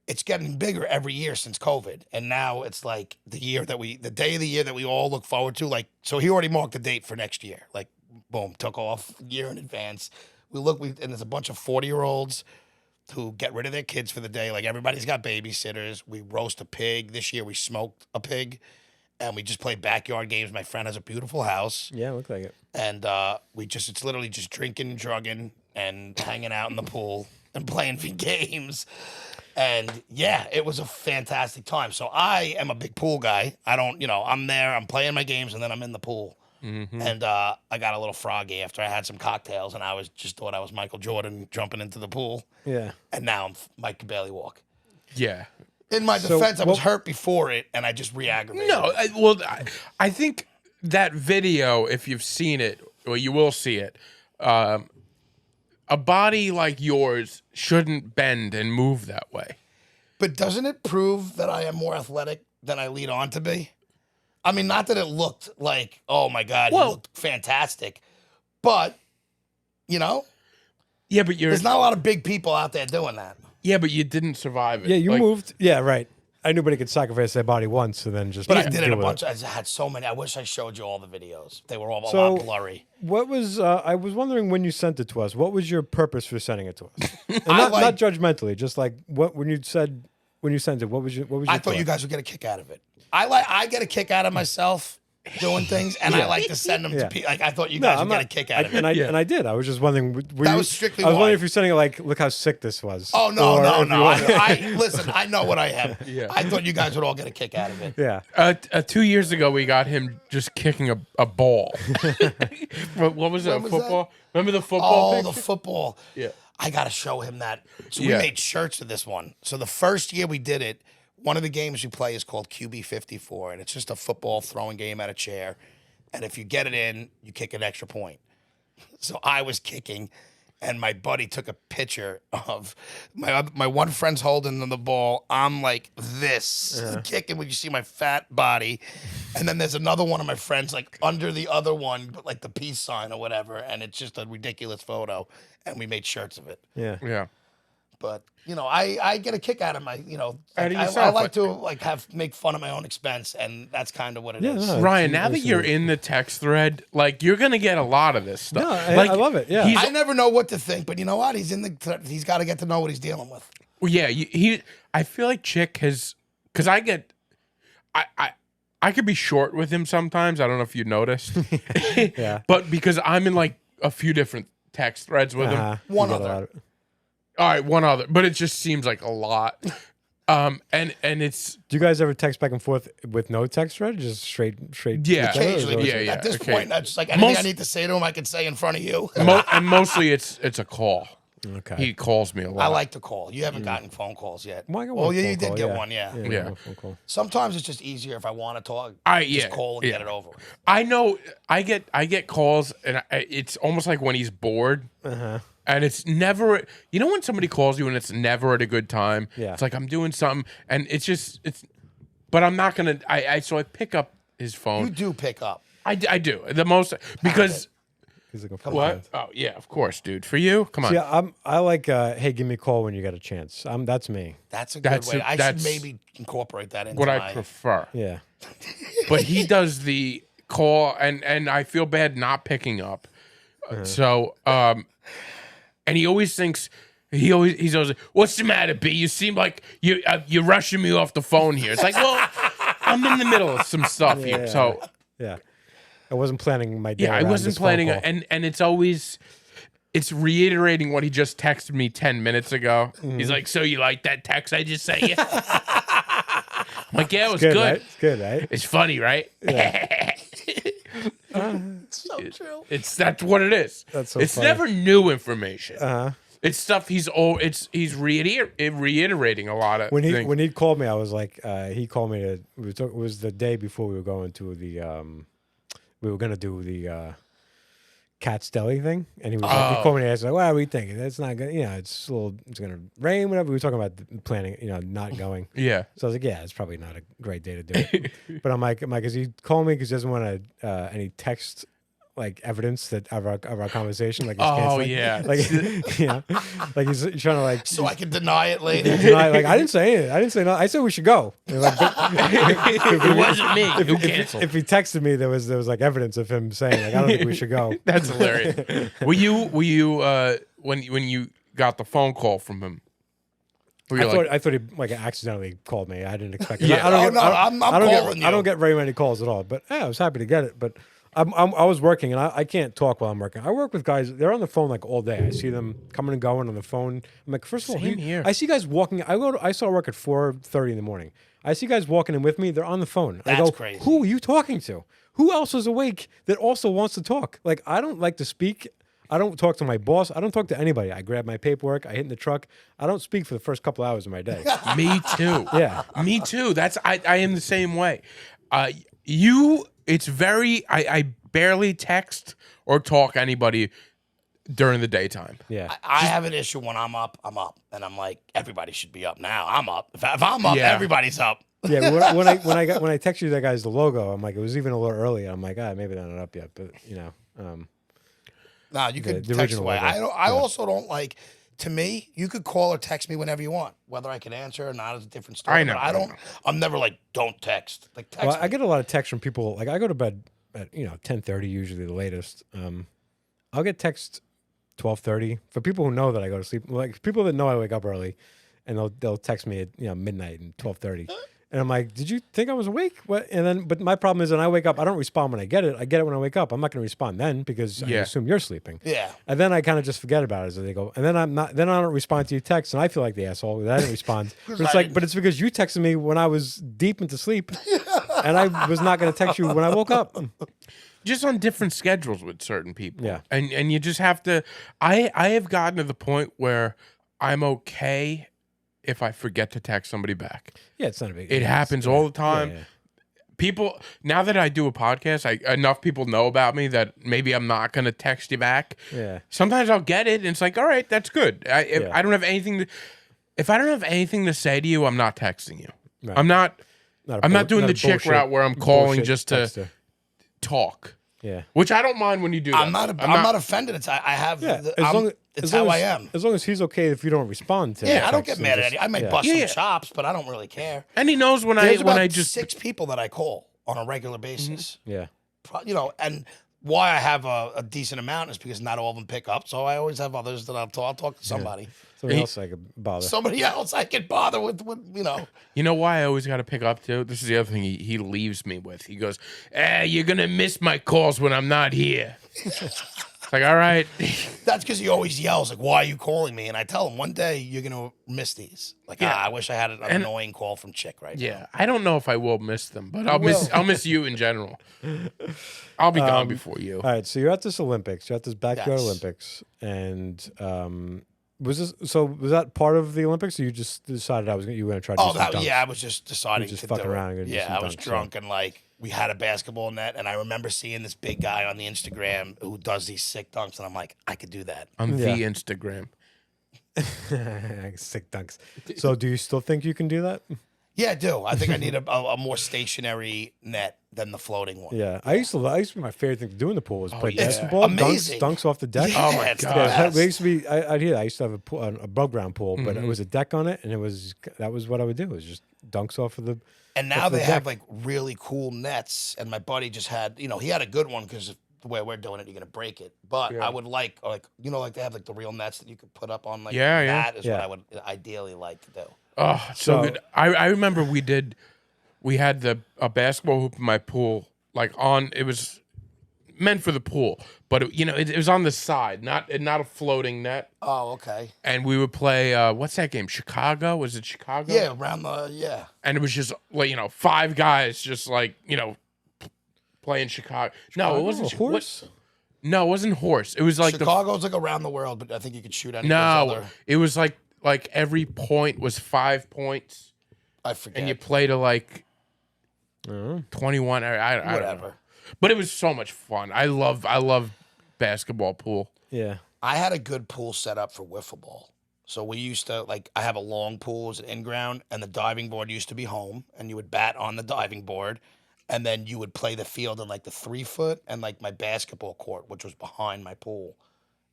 It's getting bigger every year since COVID. And now it's like the day of the year that we all look forward to. Like, so he already marked the date for next year. Like, boom, took off a year in advance. And there's a bunch of 40-year-olds who get rid of their kids for the day. Like, everybody's got babysitters. We roast a pig. This year we smoked a pig. And we just play backyard games. My friend has a beautiful house. Yeah, look like it. And it's literally just drinking, drugging, and hanging out in the pool and playing games. And yeah, it was a fantastic time. So I am a big pool guy. I don't, I'm there, I'm playing my games, and then I'm in the pool. And I got a little froggy after I had some cocktails, and I thought I was Michael Jordan jumping into the pool. Yeah. And now Mike can barely walk. Yeah. In my So, defense, I was well- hurt before it, and I just re-aggravated. No, it. I think that video, if you've seen it, or you will see it, a body like yours shouldn't bend and move that way. But doesn't it prove that I am more athletic than I lead on to be? I mean, not that it looked like, oh my God, he looked fantastic. But, Yeah, but there's not a lot of big people out there doing that. Yeah, but you didn't survive it. Yeah, you Like, moved. Yeah, right. Anybody could sacrifice their body once and then just. But I did it deal a with bunch. I had so many. I wish I showed you all the videos. They were all a So- lot blurry. What was I was wondering when you sent it to us? What was your purpose for sending it to us? And I not, like- not judgmentally, just like when you sent it. What was your? I thought you guys would get a kick out of it. I get a kick out of myself doing things, and I like to send them to people. Like, I thought you guys would get a kick out of it. And I did. I was just wondering. That was strictly I was why. wondering if you're sending it like, look how sick this was. Oh, no. Or if you- Listen, I know what I am. Yeah. I thought you guys would all get a kick out of it. Yeah. 2 years ago, we got him just kicking a ball. what was it? When A was football? Remember the football? Oh, picture? the football. Yeah. I got to show him that. So we Yeah. made shirts of this one. So the first year we did it, one of the games you play is called QB54, and it's just a football throwing game at a chair. And if you get it in, you kick an extra point. So I was kicking, and my buddy took a picture of my one friend's holding the ball. I'm like this, kicking when you see my fat body. And then there's another one of my friends like under the other one, but like the peace sign or whatever. And it's just a ridiculous photo. And we made shirts of it. Yeah. Yeah. But I get a kick out of my, Out of I yourself. like to make fun of my own expense, and that's kind of what it is. no. Ryan, now that Listen. you're in the text thread, like you're gonna get a lot of this stuff. No, I like, love it, yeah. he's- I never know what to think, but you know what? He's he's got to get to know what he's dealing with. yeah, I feel like Chick has, because I I could be short with him sometimes. I don't know if you noticed. Yeah. But because I'm in like a few different text threads with him. You One get a other. lot of- All right, one other. But it just seems like a lot. And it's Do you guys ever text back and forth with no text thread? Just straight. Yeah. each other, or is Occasionally, it but always- Yeah, at this okay. point, that's just like anything I Most- need to say to him, I can say in front of you. and mostly it's a call. Okay. He calls me a lot. I like to call. You haven't gotten phone calls yet. Well, I got Oh, one yeah, phone you did call, get one, yeah. I Yeah. got one phone call. Sometimes it's just easier if I want to talk. Yeah, Just call and yeah. get it over with. I know. I get calls, and it's almost like when he's bored. And it's never, you know, when somebody calls you and it's never at a good time. Yeah. It's like I'm doing something, and it's. But I'm not gonna. So I pick up his phone. You do pick up. I do the most because He's looking for what? Oh yeah, of course, dude. For you, come on. Yeah, I like. Hey, give me a call when you get a chance. That's me. That's a good That's way. a- I should that's maybe incorporate that into what my... I prefer. Yeah. But he does the call, and I feel bad not picking up. So, and he always thinks he's always, what's the matter, B? You seem like you're rushing me off the phone here. It's like, well, I'm in the middle of some stuff here, so Yeah. I wasn't planning my day. yeah, I around wasn't this phone planning, call. and it's always. It's reiterating what he just texted me 10 minutes ago. He's like, so you like that text I just sent you? I'm like, yeah, it was Good, good. right? It's good, right? It's funny, right? So true. That's what it is. That's so it's funny. never new information. It's stuff he's reiterating a lot of When things. he called me, I was like, he called me to. It was the day before we were going to the. We were gonna do the Cat's Deli thing, and he was like, he called me and asked like, "What are we thinking? That's not good. You know, it's gonna rain, whatever." We were talking about planning, not going. yeah. So I was like, "Yeah, it's probably not a great day to do it." But I'm like, is he calling me because he doesn't want to any text like evidence that of our conversation? Like, he's Oh, canceling? yeah. like like he's trying to like. So I can deny it later. Like I didn't say it. I didn't say no. I said we should go. And like, It wasn't me who canceled. if he texted me, there was like evidence of him saying like I don't think we should go. That's hilarious. Were you when you got the phone call from him? Were you like, I thought he like accidentally called me. I didn't expect it. Yeah. I don't Oh, get, no, I'm calling you. I don't get very many calls at all. But yeah, I was happy to get it. But I was working and I can't talk while I'm working. I work with guys. They're on the phone like all day. I see them coming and going on the phone. I'm like, first of all, Same here. I see guys walking. I start work at 4:30 in the morning. I see guys walking in with me. They're on the phone. I That's go, crazy. who are you talking to? Who else is awake that also wants to talk? Like I don't like to speak. I don't talk to my boss. I don't talk to anybody. I grab my paperwork. I hit in the truck. I don't speak for the first couple hours of my day. me too? Yeah. Me too. I am the same way. It's very. I barely text or talk anybody during the daytime. Yeah. I have an issue when I'm up, and I'm like, everybody should be up now. I'm up. If I'm up, Yeah. everybody's up. Yeah, when I text you that guy's the logo, I'm like, it was even a little early. I'm like, maybe they're not up yet, but No, you could the text original away. logo. I also don't like. To me, you could call or text me whenever you want. Whether I can answer or not is a different story. I know, But I know. I'm never like, don't text. Like text. well, I me. get a lot of texts from people. Like I go to bed at 10:30 usually the latest. I'll get text 12:30 for people who know that I go to sleep. Like people that know I wake up early, and they'll text me at midnight and 12:30. And I'm like, did you think I was awake? What? And then, but my problem is, when I wake up, I don't respond when I get it. I get it when I wake up. I'm not going to respond then because I Yeah. assume you're sleeping. Yeah. And then I kind of just forget about it as they go. And then I'm not. Then I don't respond to your text, and I feel like the asshole that I didn't respond. But it's like, but it's because you texted me when I was deep into sleep, and I was not going to text you when I woke up. Just on different schedules with certain people. Yeah. And you just have to. I have gotten to the point where I'm okay if I forget to text somebody back. Yeah, it's not a big. It happens all the time. Yeah. People, now that I do a podcast, enough people know about me that maybe I'm not going to text you back. Yeah. Sometimes I'll get it, and it's like, all right, that's good. If Yeah. I don't have anything to, if I don't have anything to say to you, I'm not texting you. Right. I'm not. Not a I'm not bull- doing the a chick bullshit- route where I'm calling bullshit just to texter. talk, Yeah. which I don't mind when you do that. I'm not offended. It's I have. Yeah. It's how I am. As long as he's okay if you don't respond to. Yeah, the I don't text get and mad at just- any. I might yeah. bust Yeah. some chops, but I don't really care. And he knows when There's I about just 6 people that I call on a regular basis. Yeah. And why I have a decent amount is because not all of them pick up. So I always have others that I'll talk to somebody. Somebody else I could bother. Somebody else I can bother with, you know. You know why I always got to pick up too? This is the other thing he leaves me with. He goes, you're going to miss my calls when I'm not here. It's like, all right. That's because he always yells, like, why are you calling me? And I tell him, one day you're going to miss these. Like, Yeah. I wish I had an annoying call from Chic right now. Yeah, I don't know if I will miss them, but I'll miss you in general. I'll be gone before you. All right, so you're at this Olympics. You're at this backyard Yes. Olympics, and was that part of the Olympics, or you just decided you were going to try to do some dunks? Yeah, I was just deciding just to fucking do around it. and do Yeah, some I was dunks, drunk and like we had a basketball net, and I remember seeing this big guy on the Instagram who does these sick dunks, and I'm like, I could do that. On Yeah. the Instagram. Sick dunks. So, do you still think you can do that? Yeah, I do. I think I need a more stationary net than the floating one. Yeah, I used to. My favorite thing to do in the pool was play yeah. basketball, Amazing. dunks off the deck. Yeah, Oh my it's the God. Yeah, best. we used to be. I'd hear that. I used to have a pool, an above ground pool, but it was a deck on it, and that was what I would do. It was just dunks off of the. And now the they have deck. like really cool nets. And my buddy just had, he had a good one because the way we're doing it, you're gonna break it. But I would like they have like the real nets that you could put up on like Yeah, yeah. that is Yeah. what I would ideally like to do. Oh, So- so good. I remember we had a basketball hoop in my pool, like it was meant for the pool, but it was on the side, not a floating net. Oh, okay. And we would play, what's that game? Chicago? Was it Chicago? Yeah, around the And it was just like, 5 guys just like, playing Chicago. No, it wasn't a horse. No, it wasn't horse. It was like Chicago's like around the world, but I think you could shoot any no, it was like every point was 5 points, I forget. and you play to like 21 or I don't know. Whatever. But it was so much fun. I love basketball pool. Yeah. I had a good pool set up for wiffle ball. So we used to I have a long pool, it was an in-ground, and the diving board used to be home, and you would bat on the diving board, and then you would play the field in like the 3-foot and like my basketball court, which was behind my pool.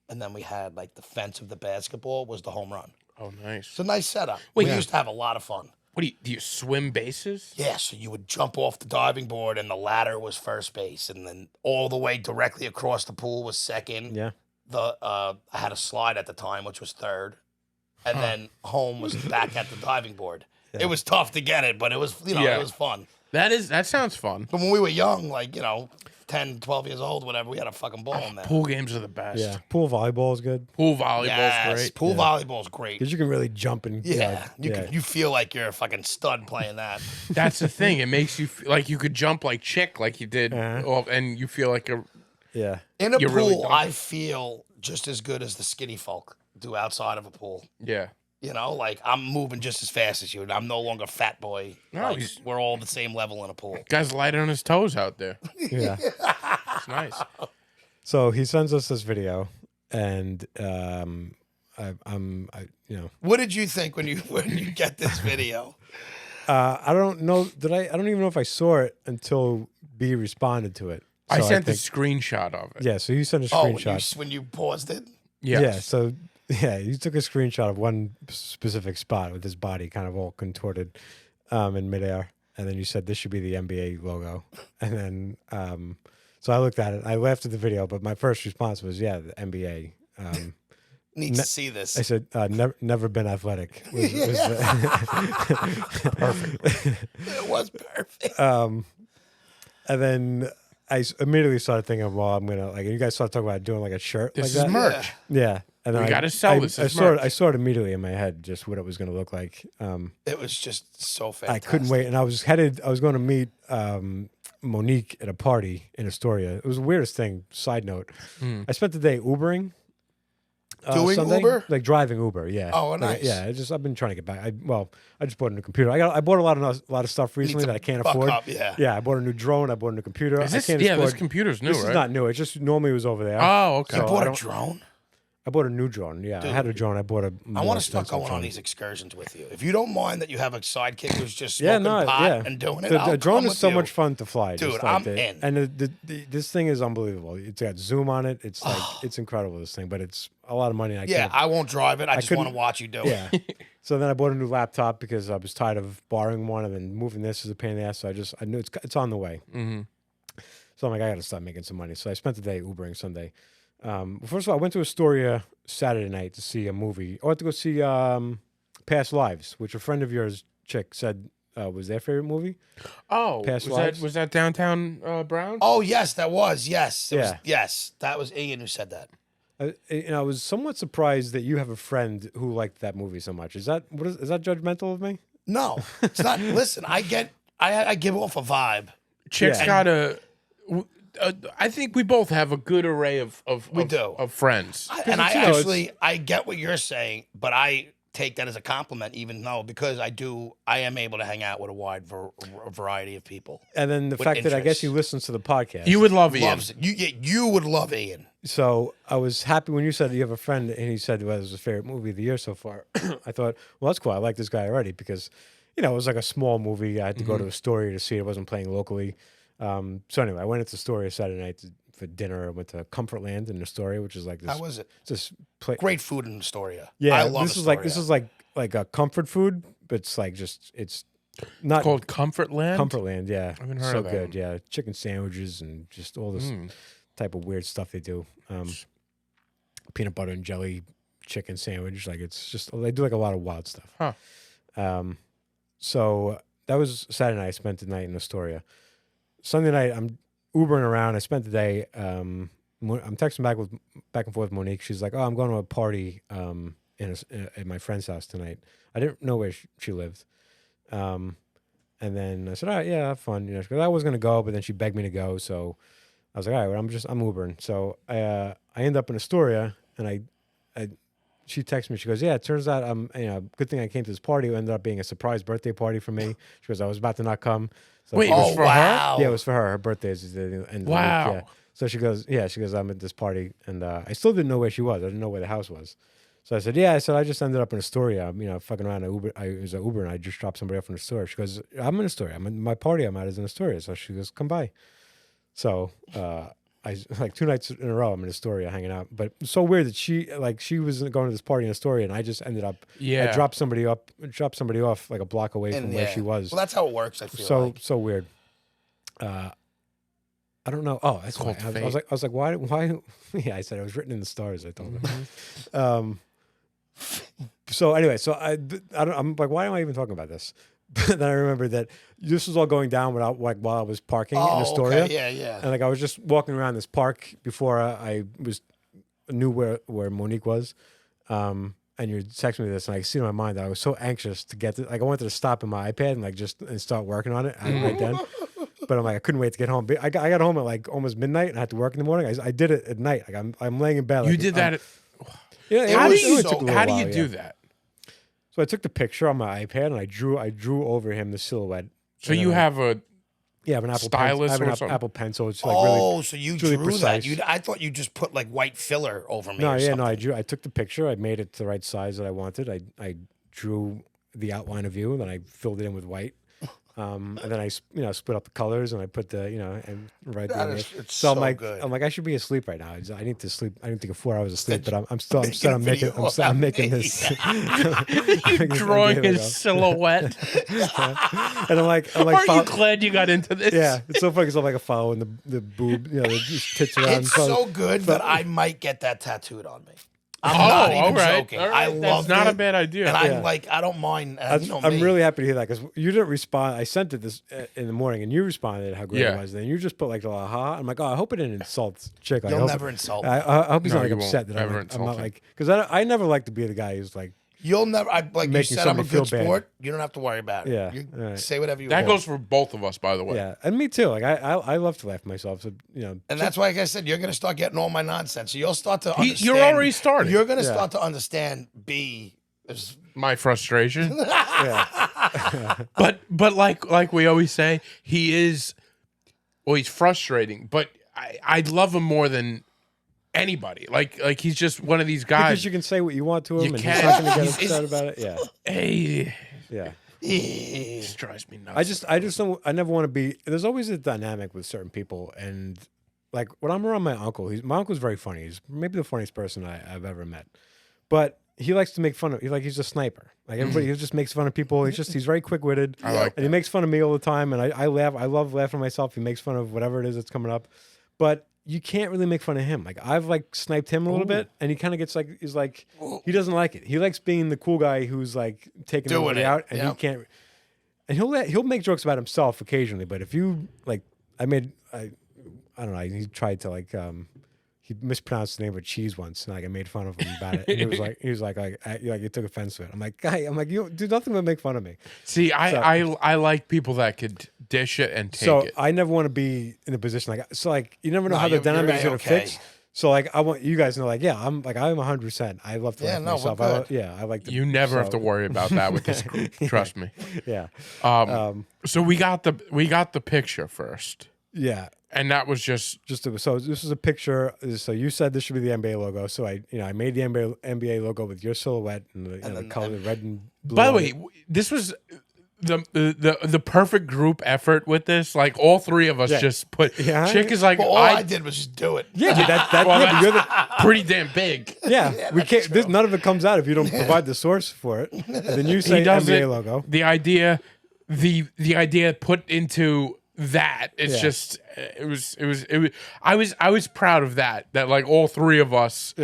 And then we had like the fence of the basketball was the home run. Oh, nice. It's a nice setup. Wait, we yeah. used to have a lot of fun. What do you swim bases? Yeah, so you would jump off the diving board and the ladder was first base, and then all the way directly across the pool was second. Yeah. I had a slide at the time, which was third, and then home was back at the diving board. Yeah. It was tough to get it, but it was Yeah. it was fun. That sounds fun. But when we were young, 10, 12 years old, whatever, we had a fucking ball in there. Pool games are the best. Yeah. Pool volleyball is good Pool volleyball's Yes, great. pool volleyball's great. because you can really jump and Yeah, yeah. you feel like you're a fucking stud playing that. That's the thing. It makes you feel like you could jump like Chic, like you did, and you feel like Yeah. In a You're pool, really dunking. I feel just as good as the skinny folk do outside of a pool. yeah. I'm moving just as fast as you. And I'm no longer fat boy. No, he's- We're all the same level in a pool. Guy's light on his toes out there. Yeah. It's nice. So he sends us this video, and What did you think when you get this video? I don't know I don't even know if I saw it until B responded to it. I So sent the think- screenshot of it. Yeah, so you sent a Oh, screenshot. when you paused it? Yes. Yeah, so you took a screenshot of one specific spot with his body kind of all contorted in midair, and then you said this should be the NBA logo, and then so I looked at it. I laughed at the video, but my first response was, "Yeah, the NBA." Need to see this. I said, "Never been athletic." Perfect. It was perfect. And then I immediately started thinking, well, I'm gonna like. You guys started talking about doing like a shirt. This like is that. merch. Yeah, and then We I gotta sell I- this I as saw it. merch. I saw it immediately in my head, just what it was gonna look like. It was just so I fantastic. couldn't wait, and I was going to meet Monique at a party in Astoria. It was the weirdest thing. Side note: I spent the day Ubering. Doing Sunday, Uber? like driving Uber, yeah. Oh, Like, nice. yeah, I've been trying to get back. I just bought a new computer. I bought a lot of stuff recently to that I can't buck afford. up, yeah. Yeah, I bought a new drone. I bought a new computer. Is this, I can't this afford. computer's new, This right? is not new. It just normally was over there. Oh, okay. You So I bought a don't- drone? I bought a new drone. Yeah, I had a drone. I bought a. I more want to start expensive going on drone. these excursions with you. If you don't mind that you have a sidekick who's just Yeah, smoking no, pot yeah. and doing it, The I'll drone come is with so you. much fun to fly. Dude, just like I'm in. And this thing is unbelievable. It's got zoom on it. It's like it's incredible. This thing, but it's a lot of money. And I Yeah, can't. I won't drive it. I just want to couldn't- watch you do it. Yeah. So then I bought a new laptop because I was tired of borrowing one and then moving this is a pain in the ass. So I knew it's on the way. Mm-hmm. So I'm like, I got to start making some money. So I spent the day Ubering Sunday. First of all, I went to Astoria Saturday night to see a movie. I went to go see Past Lives, which a friend of yours, Chick, said was their favorite movie. Oh, Past was Lives? that downtown Brown? Oh yes, that was yes. It was, Yeah. yes, that was Ian who said that. I was somewhat surprised that you have a friend who liked that movie so much. Is that judgmental of me? No, it's not. Listen, I give off a vibe. Chick's Yeah. got I think we both have a good array of friends. And I you know, actually I get what you're saying, but I take that as a compliment, even though because I am able to hang out with a wide variety of people. And then the With fact that I guess interests. he listens to the podcast. You would love Ian. Loves it. You would love Ian. So I was happy when you said you have a friend and he said well, it was his favorite movie of the year so far. I thought, well, that's cool. I like this guy already because, it was like a small movie. I had to go to Astoria to see it. It wasn't playing locally. So anyway, I went into Astoria Saturday night for dinner. I went to Comfortland in Astoria, which is like this. How was it? This place. Great food in Astoria. Yeah, I love Astoria. this is like a comfort food, but it's like it's not Called Comfortland. Comfortland. Yeah, haven't heard so of that good. one. Yeah, chicken sandwiches and just all this type of weird stuff they do. Peanut butter and jelly chicken sandwich. Like it's just they do like a lot of wild stuff. Huh. So that was Saturday night. I spent the night in Astoria. Sunday night, I'm Ubering around. I spent the day. I'm texting back and forth with Monique. She's like, "Oh, I'm going to a party at my friend's house tonight." I didn't know where she lived. And then I said, "All right, yeah, have fun." Because I was going to go, but then she begged me to go. So I was like, "All right, well, I'm Ubering." So I end up in Astoria, and she texted me. She goes, "Yeah, it turns out good thing I came to this party. It ended up being a surprise birthday party for me." She goes, "I was about to not come." So Wait, it was for her? wow. yeah, it was for her. Her birthday is the end of the week. Wow. Yeah. So she goes, I'm at this party, and I still didn't know where she was. I didn't know where the house was. So I said, I just ended up in Astoria. Fucking around. It was an Uber, and I just dropped somebody off in Astoria. She goes, I'm in Astoria. My party I'm at is in Astoria. So she goes, come by. So I like 2 nights in a row I'm in Astoria hanging out. But it's so weird that she was going to this party in Astoria, and I just ended up. Yeah. I dropped somebody off like a block away from where she was. Well, that's how it works. I feel like. So weird. I don't know. Oh, that's called why. I was like, why? Yeah, I said it was written in the stars. I told her. So anyway, I'm like, why am I even talking about this? But then I remembered that this was all going down while I was parking in Astoria. Okay. Yeah. And like I was just walking around this park before I knew where Monique was. And you texted me this, and I see in my mind that I was so anxious to get I wanted to stop in my iPad and start working on it right then. But I'm like, I couldn't wait to get home. But I got home at like almost midnight, and I had to work in the morning. I did it at night. Like I'm laying in bed. You like, did that. Yeah. How do you do do that? So I took the picture on my iPad, and I drew over him the silhouette. So And you then have a I have an Apple stylus pencil. I have or an something? Apple pencil. It's like really. So you it's really drew precise. that? I thought you just put like white filler over me. No, or yeah, something. I took the picture. I made it to the right size that I wanted. I drew the outline of you, and then I filled it in with white. And then I split up the colors, and I put the and right That there. is- it's So I'm so like, good. I should be asleep right now. I need to sleep. I need to get 4 hours of sleep, but I'm Making a I'm making video I'm of making me. this. you drawing his silhouette. And I'm like, Aren't you glad you got into this? yeah, it's so funny because I'm like following the boob, the tits around. It's so good that I might get that tattooed on me. I'm Oh, not even all right. joking. All I right. love That's not it, a bad idea. And Yeah. I'm like, I don't mind. I'm me. really happy to hear that because you didn't respond. I sent it this in the morning, and you responded how great Yeah. it was. Then you just put like a I'm like, oh, I hope it didn't insult Chick. Like, I You'll hope- never insult me. I hope he's No, not like you won't upset that ever I'm insult not him. like because I never like to be the guy who's like You'll never. Like you Making said, I'm a somebody feel good bad. sport. You don't have to worry about it. Yeah, You all right. say whatever you That want. goes for both of us, by the way. yeah, and me too. Like I love to laugh at myself. So And that's why, like I said, you're going to start getting all my nonsense. So you'll start to understand. You're already started. You're going to Yeah. start to understand B. is- My frustration. yeah, but like we always say, he's frustrating, but I love him more than anybody. Like he's just one of these guys. because you can say what you want to him, You and can. he's not going to get He's- upset about it. Yeah, Hey, yeah. this drives me nuts. I just don't. I never want to be. There's always a dynamic with certain people, and like when I'm around my uncle, my uncle's very funny. He's maybe the funniest person I've ever met. But he likes to make fun of. He's a sniper. Like everybody, he just makes fun of people. He's very quick witted. I like and he makes fun of me all the time. And I laugh. I love laughing at myself. He makes fun of whatever it is that's coming up, but you can't really make fun of him. Like I've like sniped him a little bit, and he kind of gets like he doesn't like it. He likes being the cool guy who's like taking everybody out, and he can't. And he'll make jokes about himself occasionally, but if you like, I don't know. He tried to like he mispronounced the name of a cheese once, and like I made fun of him about it. And he was like you took offense to it. I'm like, you do nothing but make fun of me. See, I like people that could dish it and take it. I never want to be in a position like you never know how the dynamic is gonna fix. So like I want you guys to know like I'm 100%. I love to laugh at myself. I like to, you never have to worry about that with this group. Trust me. Yeah. So we got the picture first. Yeah. And that was so this is a picture. So you said this should be the NBA logo. So I made the NBA logo with your silhouette and the color red and blue. By the way, this was the perfect group effort with this. Like all three of us just put. Yeah. Chick is like, all I did was just do it. Yeah, but you're the pretty damn big. Yeah, we can't. None of it comes out if you don't provide the source for it. And then you say NBA logo. The idea put into that it's just it was I was proud of that like all three of us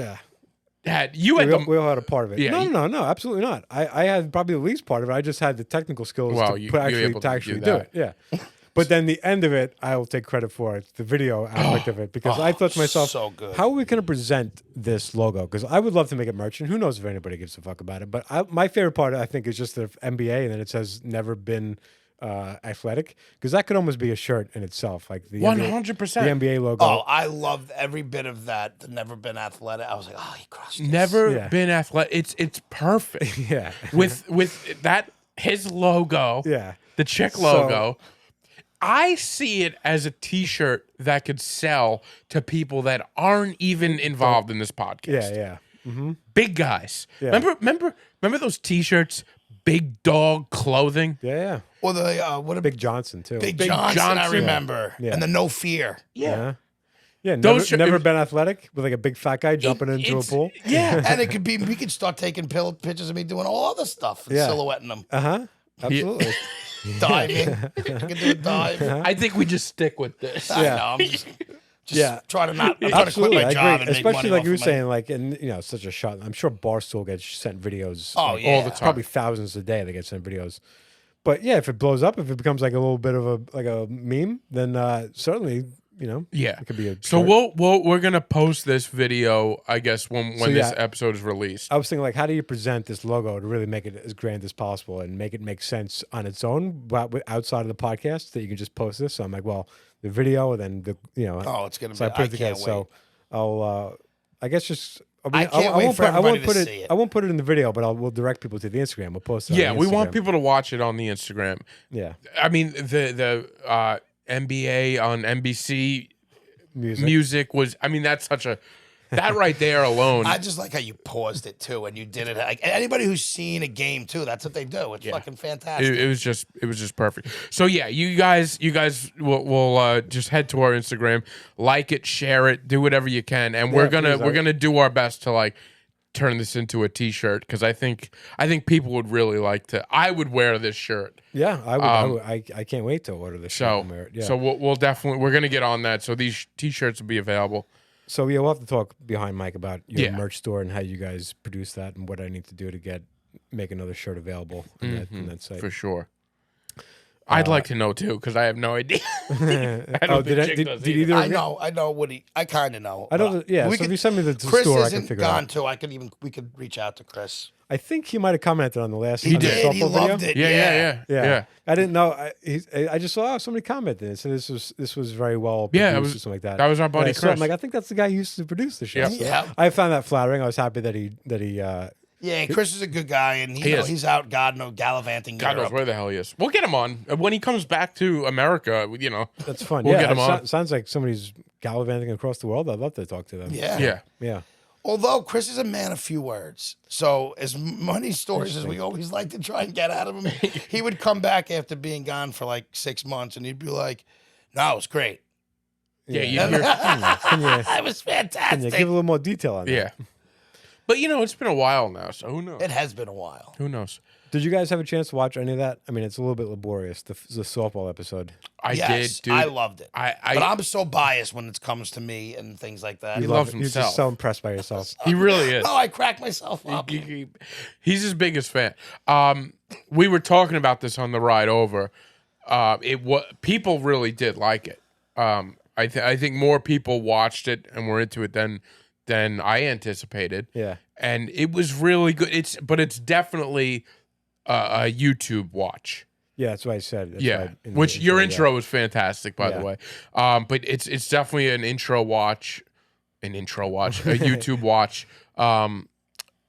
had we all had a part of it. Yeah, no, absolutely not. I had probably the least part of it. I just had the technical skills to actually do it. Yeah. But then the end of it, I will take credit for it, the video aspect of it, because I thought to myself, so good. How are we going to present this logo? Because I would love to make it merch, and who knows if anybody gives a fuck about it. But my favorite part, I think, is just the NBA, and then it says never been athletic, because that could almost be a shirt in itself, like the 100%. The NBA logo. Oh, I loved every bit of that. The never been athletic. I was like, he crushed it. Never been athletic. It's perfect. Yeah. with that his logo. Yeah. The Chick logo. I see it as a T-shirt that could sell to people that aren't even involved in this podcast. Yeah. Mm-hmm. Big guys. Yeah. Remember those T-shirts? Big dog clothing. Yeah. Well, what a Big Johnson too. Big Johnson, I remember. Yeah. And the No Fear. Yeah. Never been athletic with like a big fat guy jumping into a pool. Yeah. And it could be, we could start taking pictures of me doing all other stuff and silhouetting them. Absolutely. Diving. I can do a dive. I think we just stick with this. I know. I'm just trying to not. I'm trying to quit my job and especially make money like off you were of saying, like, and such a shot. I'm sure Barstool gets sent videos. Oh like, yeah, all the time. Probably thousands a day they get sent videos. But yeah, if it blows up, if it becomes like a little bit of a meme, then certainly. It could be a so we're gonna post this video, I guess, when this episode is released. I was thinking, like, how do you present this logo to really make it as grand as possible and make it make sense on its own, but outside of the podcast that you can just post this? So I'm like, well, the video, and then it's gonna be. I can't wait. So I'll, I guess just. I can't wait for everybody to see it. I won't put it in the video, but we'll direct people to the Instagram. We'll post it. Yeah, we want people to watch it on the Instagram. Yeah, I mean the NBA on NBC music was. I mean, that's such a that right there alone. I just like how you paused it too, and you did it. Like anybody who's seen a game too, that's what they do. It's fucking fantastic. It was just perfect. So yeah, you guys will just head to our Instagram, like it, share it, do whatever you can, and we're gonna do our best to like turn this into a T-shirt, because I think people would really like to. I would wear this shirt. Yeah, I would. I can't wait to order this shirt. So we'll definitely we're gonna get on that. So these T-shirts will be available. So we'll have to talk behind Mike about your merch store and how you guys produce that and what I need to do to make another shirt available on that site. For sure. I'd like to know too, because I have no idea. I know Woody. I kind of know. I don't. Yeah. So if you send me the Chris store, I isn't can figure gone out. too. We could reach out to Chris. I think he might have commented on the last. He did. He loved video. it. Yeah. I didn't know. I just saw somebody commented and said this was very well produced or something like that. That was our buddy Chris. I'm like, I think that's the guy who used to produce the show. Yeah. So Yeah. I found that flattering. I was happy that he. Yeah, Chris is a good guy, and he's out, gallivanting. God knows where the hell he is. We'll get him on when he comes back to America. That's fun. We'll get him on. Sounds like somebody's gallivanting across the world. I'd love to talk to them. Yeah. Although Chris is a man of few words, so as many stories as we always like to try and get out of him, he would come back after being gone for like 6 months, and he'd be like, "No, it was great. Yeah, you hear. It was fantastic." Can you give a little more detail on that? Yeah. But it's been a while now, so who knows? It has been a while. Who knows? Did you guys have a chance to watch any of that? I mean, it's a little bit laborious. The softball episode. I Yes, did, dude. I loved it. I but I'm so biased when it comes to me and things like that. He Love loves it. You're himself. just so impressed by yourself. He really is. Oh, I crack myself up. He's his biggest fan. We were talking about this on the ride over. People really did like it. I think more people watched it and were into it than I anticipated. Yeah. And it was really good. It's definitely a YouTube watch. Yeah, that's what I said. That's Yeah, why in the which your yeah. intro was fantastic, by the Yeah. way. But it's definitely an intro watch, a YouTube watch.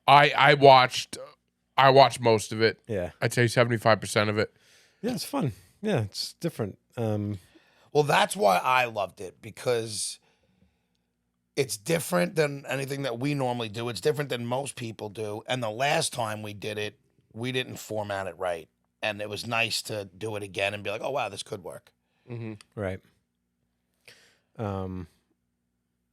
I watched most of it. Yeah. I'd say 75% of it. Yeah, it's fun. Yeah, it's different. Well, that's why I loved it, because it's different than anything that we normally do. It's different than most people do. And the last time we did it, we didn't format it right. And it was nice to do it again and be like, oh, wow, this could work. Right.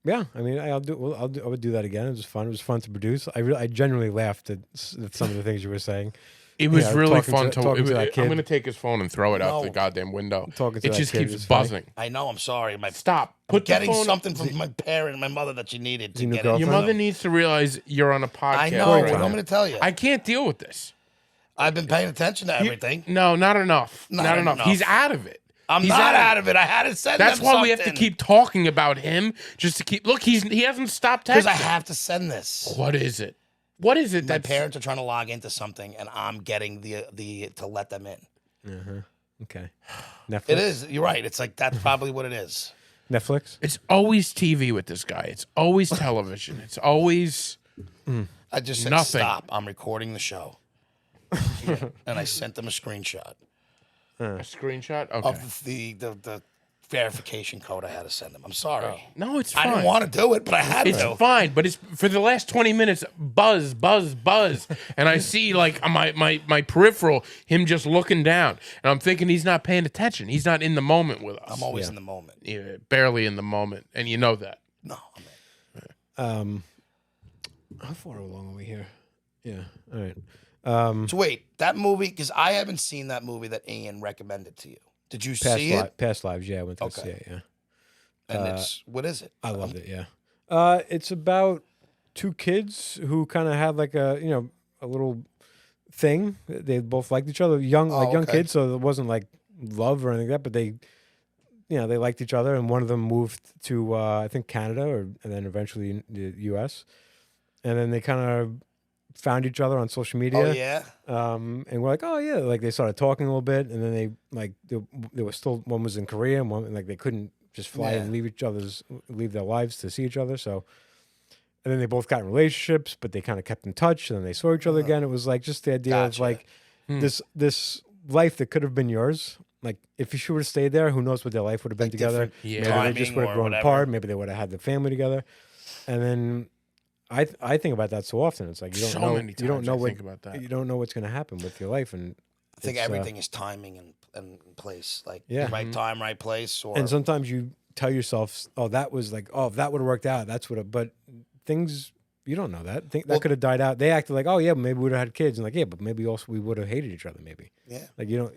Yeah, I mean, I would do that again. It was fun. It was fun to produce. I genuinely laughed at some of the things you were saying. It was Yeah, really talking fun to that I'm kid. going to take his phone and throw it out No. the goddamn window. Talking to It that just kid keeps was funny. buzzing. I know. I'm sorry. Stop. I'm Put the getting phone. something from my mother that she needed to Your new get girlfriend? Your mother needs to realize you're on a podcast. I know. right What do you now. want me to tell you? I can't deal with this. I've been paying attention to everything. No, not enough. Not Not enough. enough. He's out of it. I'm He's not out of it. I had to send That's them why we have to something. keep talking about him, just to keep. Look, he hasn't stopped texting. Because I have to send this. What is it? What is it My that parents are trying to log into something, and I'm getting the to let them in. Okay. Netflix. It is. You're right. It's like that's probably what it is. Netflix. It's always TV with this guy. It's always television. It's always I just said Nothing. stop. I'm recording the show, and I sent them a screenshot a screenshot. Okay. of the verification code I had to send them. I'm sorry. No, it's I fine. didn't want to do it, but I had It's to. fine, but it's for the last 20 minutes, buzz, and I see like on my peripheral him just looking down, and I'm thinking he's not paying attention. He's not in the moment with us. I'm always in the moment. Yeah, barely in the moment, and you know that. No, I'm in. How far along are we here? Yeah. All right. So wait, that movie, because I haven't seen that movie that Ian recommended to you. Did you see it? Past lives. Yeah, I went to Okay. see it. Yeah. And it's what is it? I loved it. Yeah. It's about two kids who kind of had like a little thing. They both liked each other, young okay. kids, so it wasn't like love or anything like that. But they, they liked each other, and one of them moved to I think Canada, and then eventually the U.S. And then they kind of found each other on social media. Oh yeah. And we're like, oh yeah, like they started talking a little bit, and then they were still, one was in Korea, and one like they couldn't just fly and leave their lives to see each other. So, and then they both got in relationships, but they kind of kept in touch, and then they saw each other again. It was like just the idea of Gotcha. like this life that could have been yours. Like if you should have stayed there, who knows what their life would have been Like together. different Maybe timing they just would have or grown whatever. apart. Maybe they would have had the family together. And then I think about that so often. It's like you don't So know many you don't times know I what think about that. you don't know what's going to happen with your life, and I think it's, everything is timing and place. Like Yeah. right time, right place. Or and sometimes you tell yourself, "Oh, that was like, oh, if that would have worked out, that's what." But things you don't know that that could have died out. They acted like, "Oh yeah, maybe we would have had kids," and like, yeah, but maybe also we would have hated each other. Maybe yeah. like you don't.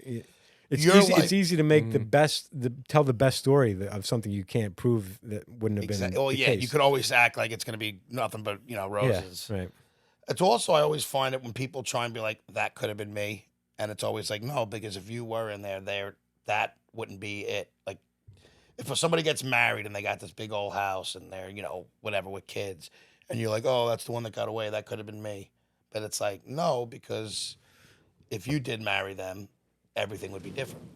It's Your easy. life- It's easy to make tell the best story of something you can't prove that wouldn't have been. Exactly. Oh the yeah. case. You could always act like it's going to be nothing but Yeah, roses. right. It's also I always find it when people try and be like that could have been me, and it's always like no, because if you were in there, that wouldn't be it. Like if somebody gets married and they got this big old house and they're whatever with kids, and you're like, oh, that's the one that got away. That could have been me, but it's like no, because if you did marry them, everything would be different.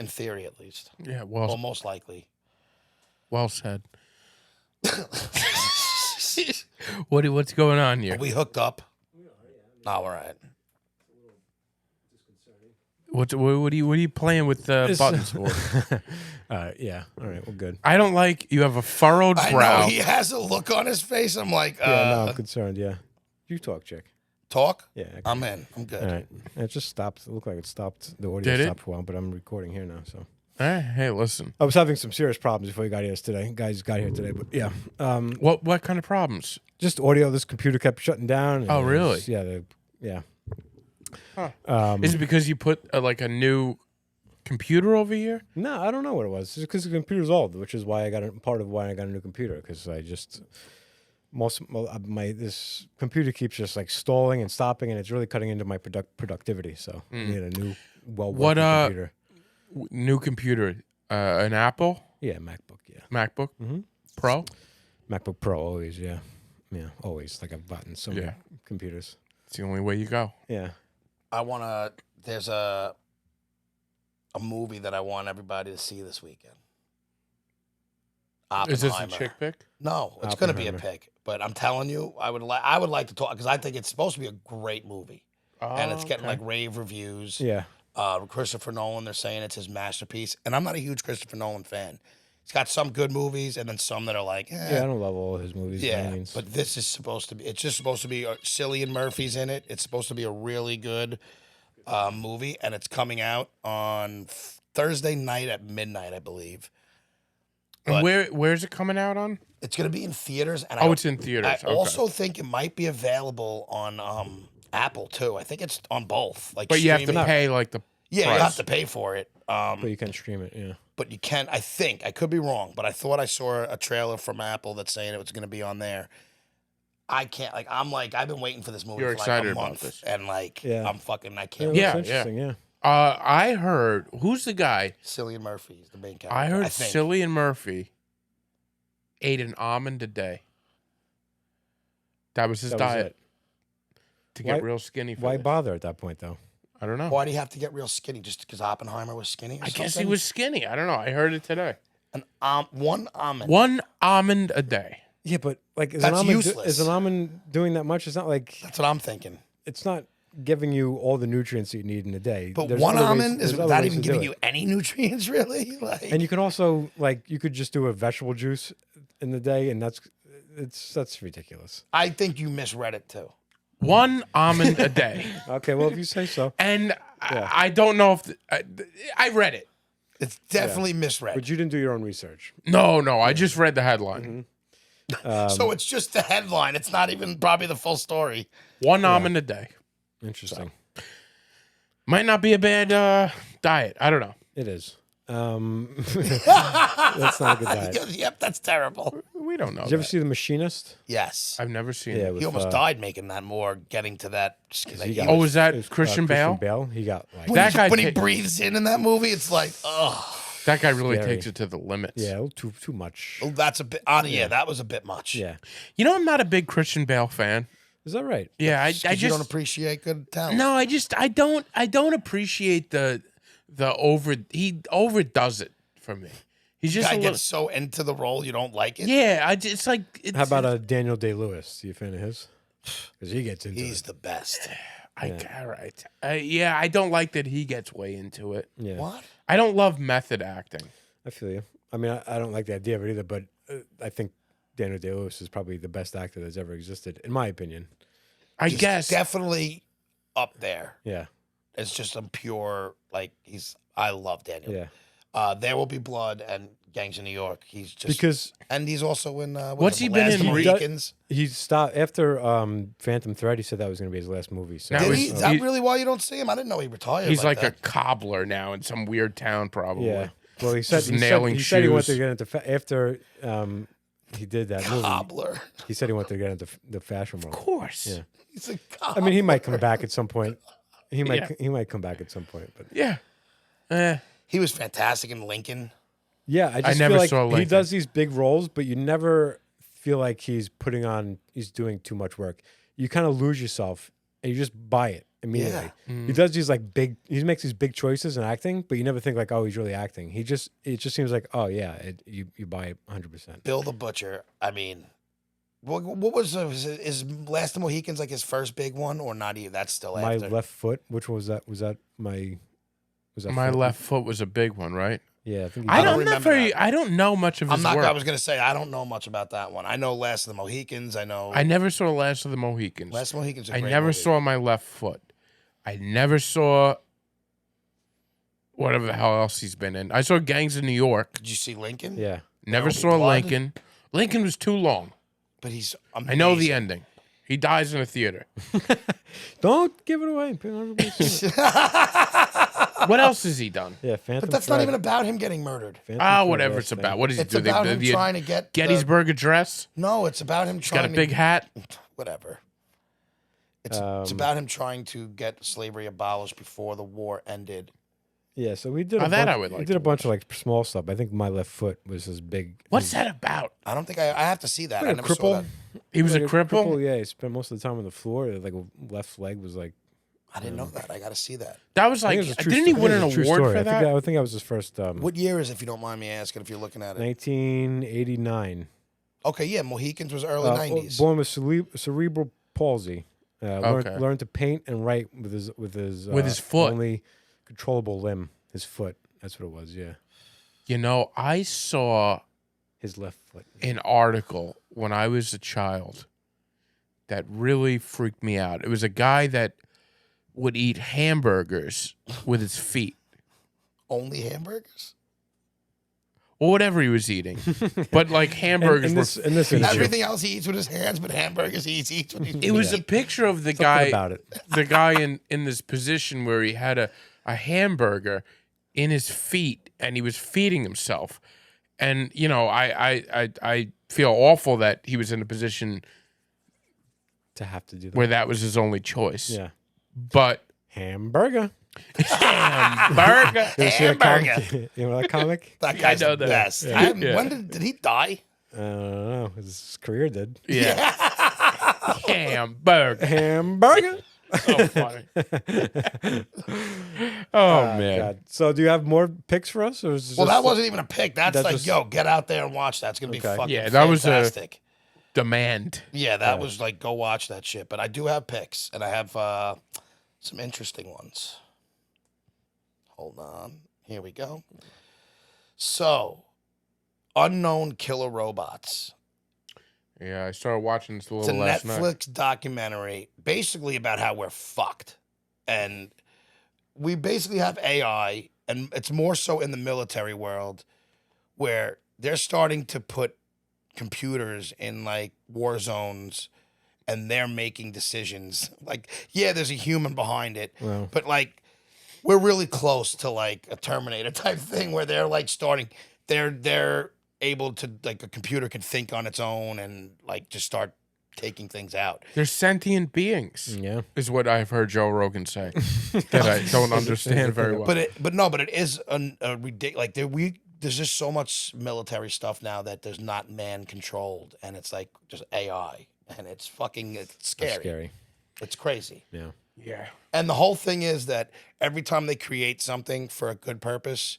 In theory, at least. Yeah, Well, most likely. well said. What's going on here? Are we hooked up? Oh, all right. What are you playing with the buttons for? Yeah. All right. Well, good. I don't like you have a furrowed I brow. know he has a look on his face. I'm like, Yeah. No, I'm concerned. Yeah. You talk, chick. talk. Yeah. I I'm in. I'm good. All right. It just stopped. It looked like it stopped. The audio Did it? stopped for a while, but I'm recording here now. So Hey, listen. I was having some serious problems before you got here today. Guys got here today, but yeah. What kind of problems? Just audio. This computer kept shutting down. and Oh, really? Yeah. Is it because you put like a new computer over here? No, I don't know what it was. It's because the computer's old, which is why part of why I got a new computer. Because I just this computer keeps just like stalling and stopping, and it's really cutting into my productivity. So I need a new, well-working computer. New computer? An Apple? Yeah, MacBook. Yeah, MacBook Pro? MacBook Pro always. Yeah, always. Like I've bought so many computers. It's the only way you go. Yeah. There's a movie that I want everybody to see this weekend. Is this a Oppenheimer. chick pick? No, it's going to be a Oppenheimer. pick. But I'm telling you, I would like to talk because I think it's supposed to be a great movie, and it's getting like rave reviews. Yeah. Christopher Nolan, they're saying it's his masterpiece, and I'm not a huge Christopher Nolan fan. He's got some good movies, and then some that are like, Yeah, I don't love all of his movies. by any yeah. means. But this is supposed to be. It's just supposed to be. Cillian Murphy's in it. It's supposed to be a really good movie, and it's coming out on Thursday night at midnight, I believe. And where's it coming out on? It's going to be in theaters. And It's in theaters. I also think it might be available on Apple too. I think it's on both. Like, But you have to streaming. pay like the Yeah, price. you have to pay for it. But you can stream it. Yeah. But you can. I think I could be wrong, but I thought I saw a trailer from Apple that's saying it was going to be on there. I can't. I've been waiting for this movie You're for like excited a about month, this. and I can't. Yeah, It's interesting. Yeah. I heard who's the guy? Cillian Murphy is the main character. I heard think. Cillian Murphy ate an almond a day. That was his That was diet it. to get Why- real skinny. For Why this. bother at that point though? I don't know. Why do you have to get real skinny? Just because Oppenheimer was skinny? Or I guess he something? was skinny. I don't know. I heard it today. One almond. One almond a day. Yeah, but like is That's an almond useless. is an almond doing that much? It's not like That's what I'm thinking. it's not giving you all the nutrients that you need in a day. But There's one other ways- almond is there's other not ways even to do giving it. you any nutrients, really. And you can also you could just do a vegetable juice in the day, and that's ridiculous. I think you misread it too. One almond a day. Okay, well if you say so. And I don't know if I read it. It's definitely misread. But you didn't do your own research. No, I just read the headline. So it's just the headline. It's not even probably the full story. One almond a day. Interesting. Might not be a bad diet. I don't know. It is. That's not a good diet. Yep, that's terrible. We don't know. Did you ever that. see The Machinist? Yes. I've never seen Yeah, it. with, He almost died making that more, getting to that. he got- Oh, was that it was, Christian Bale? He got like That guy when he ta- breathes in that movie, it's like, oh, That guy really Scary. takes it to the limits. yeah, a little too much. that's a bit. Yeah, that was a bit much. Yeah. You know, I'm not a big Christian Bale fan. Is that right? Yeah, I 'Cause you don't just appreciate good talent. no, I don't appreciate the he overdoes it for me. He's just Guy a little, gets so into the role, you don't like it. yeah. It's like it's, How about Daniel Day-Lewis? Are you a fan of his? Because he gets into He's it. the best. all right. Yeah, I don't like that he gets way into it. Yeah. What? I don't love method acting. I feel you. I mean, I don't like the idea of it either, but I think Daniel Day-Lewis is probably the best actor that's ever existed, in my opinion. I He's guess definitely up there. Yeah. It's just a pure I love Daniel. Yeah. There Will Be Blood and Gangs of New York. He's just Because and he's also in What's he been Last in? Mohicans. he stopped after Phantom Thread. He said that was going to be his last movie. So Now Did is- he? Is that really why you don't see him? I didn't know he retired. he's like a that. cobbler now in some weird town, probably. yeah. Well, he said Just he nailing said, he said he wanted to shoes. get into after he did that movie. cobbler. He said he wanted to get into the fashion world. Of course. Yeah. He's a cobbler. I mean, he might come back at some point. He might Yeah. he might come back at some point, but Yeah. He was fantastic in Lincoln. yeah, I just never feel like saw he Lincoln. does these big roles, but you never feel like he's doing too much work. You kind of lose yourself and you just buy it immediately. He does these he makes these big choices in acting, but you never think like, oh, he's really acting. It just seems like, oh yeah, you buy it 100%. Bill the Butcher. I mean, what was his Last of the Mohicans like his first big one or not even? That's still My after. left foot, which one was that? Was that my? Was that My foot? left foot was a big one, right? Yeah, I think. I don't don't, I'm not remember very. that. I don't know much of his I'm not. work. I was gonna say I don't know much about that one. I know Last of the Mohicans. I know I never saw Last of the Mohicans. Last of the Mohicans. I never saw my left foot. I never saw. whatever the hell else he's been in. I saw Gangs of New York. Did you see Lincoln? Yeah. Never There'll Be saw Blood? Lincoln. Lincoln was too long. But he's I amazing. know the ending. He dies in a theater. Don't give it away. Everybody see it. What else has he done? Yeah, Phantom. But that's not Thread. even about him getting murdered. Phantom Thread, Whatever last it's thing. about. What does he It's do? about him trying to get Gettysburg Address. No, it's about him He's trying got a big hat. Whatever. It's about him trying to get slavery abolished before the war ended. Yeah, so we did. Oh, A that bunch, I would like We did to a bunch of like small stuff. I think My Left Foot was his big. What's that about? I don't think I have to see that. I Like a never saw that. He was a Like cripple. Yeah, he spent most of the time on the floor. Like a left leg was like. I didn't know that. I got to see that. That was I like, think it was a true didn't he sto- I win think an it was a true award story. for that? I think that was his first. What year is it, if you don't mind me asking, if you're looking at it? 1989. Okay, yeah, Mohicans was early 90s. Born with cerebral palsy. Okay. Learned to paint and write with his foot. Only controllable limb, his foot. That's what it was. Yeah, You know, I saw his left foot. an article when I was a child that really freaked me out. It was a guy that would eat hamburgers with his feet Only hamburgers? or whatever he was eating. But like hamburgers in were this industry. Everything else he eats with his hands, but hamburgers he eats with his feet. It was a picture of the Something guy about it. the guy in this position where he had a hamburger in his feet and he was feeding himself. And you know, I feel awful that he was in a position To have to do that. where that was his only choice. Yeah, But hamburger. hamburger. You ever see that Hamburger. comic? You know that comic? That guy's know the that. best. Yeah. Yeah. When did he die? I don't know. His career did. Yeah. Hamburger. Hamburger. So funny. Oh man. God. So, do you have more picks for us, or is it Well, just- that wasn't even a pick. That's That's like, just- yo, get out there and watch that. It's going to be Okay. fucking Yeah, that was a- fantastic. Demand. Yeah, that was like, go watch that shit. But I do have picks, and I have some interesting ones. Hold on. Here we go. So, unknown killer robots. Yeah, I started watching this a It's a little last night. Netflix documentary basically about how we're fucked. And we basically have AI, and it's more so in the military world where they're starting to put computers in like war zones and they're making decisions. Like, yeah, there's a human behind it, Wow. but like we're really close to like a Terminator type thing where they're like they're able to, like, a computer can think on its own and like just start taking things out. They're sentient beings, Yeah. is what I've heard Joe Rogan say. That I don't understand very well. But it is a ridiculous. Like there's just so much military stuff now that there's not man controlled, and it's like just AI, and it's scary. That's scary. It's crazy. Yeah. yeah. And the whole thing is that every time they create something for a good purpose,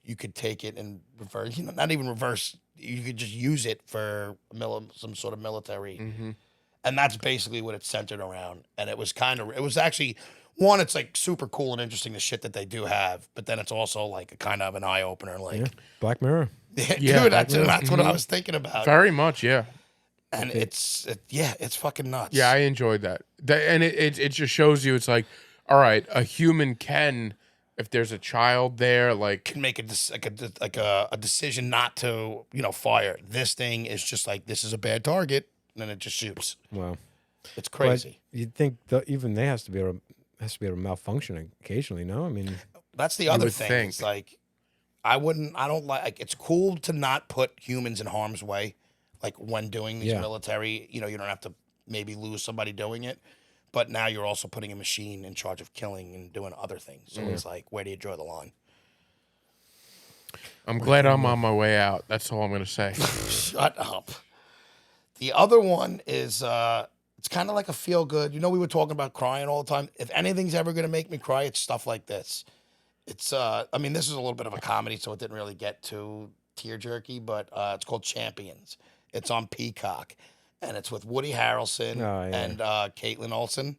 you could take it and reverse. You know, not even reverse. You could just use it for some sort of military, and that's basically what it's centered around. And it was actually. One, it's like super cool and interesting, the shit that they do have, but then it's also like a kind of an eye opener. Like, Yeah. Black Mirror. Yeah, dude, that's what I was thinking about. Very much, yeah. And it's fucking nuts. Yeah, I enjoyed that. And it just shows you, it's like, all right, a human can, if there's a child there, like, can make a decision not to, fire. This thing is just like, this is a bad target, and then it just shoots. Wow. It's crazy. But you'd think even they has to be able to malfunction occasionally. No, I mean, That's the other would thing. think. It's like, I don't like, it's cool to not put humans in harm's way. Like when doing these Yeah. military, you don't have to maybe lose somebody doing it. But now you're also putting a machine in charge of killing and doing other things. So it's like, where do you draw the line? I'm glad I'm on my way out. That's all I'm going to say. Shut up. The other one is, it's kind of like a feel good. We were talking about crying all the time. If anything's ever going to make me cry, it's stuff like this. It's, this is a little bit of a comedy, so it didn't really get too tear jerky, but it's called Champions. It's on Peacock, and it's with Woody Harrelson and Caitlin Olsen.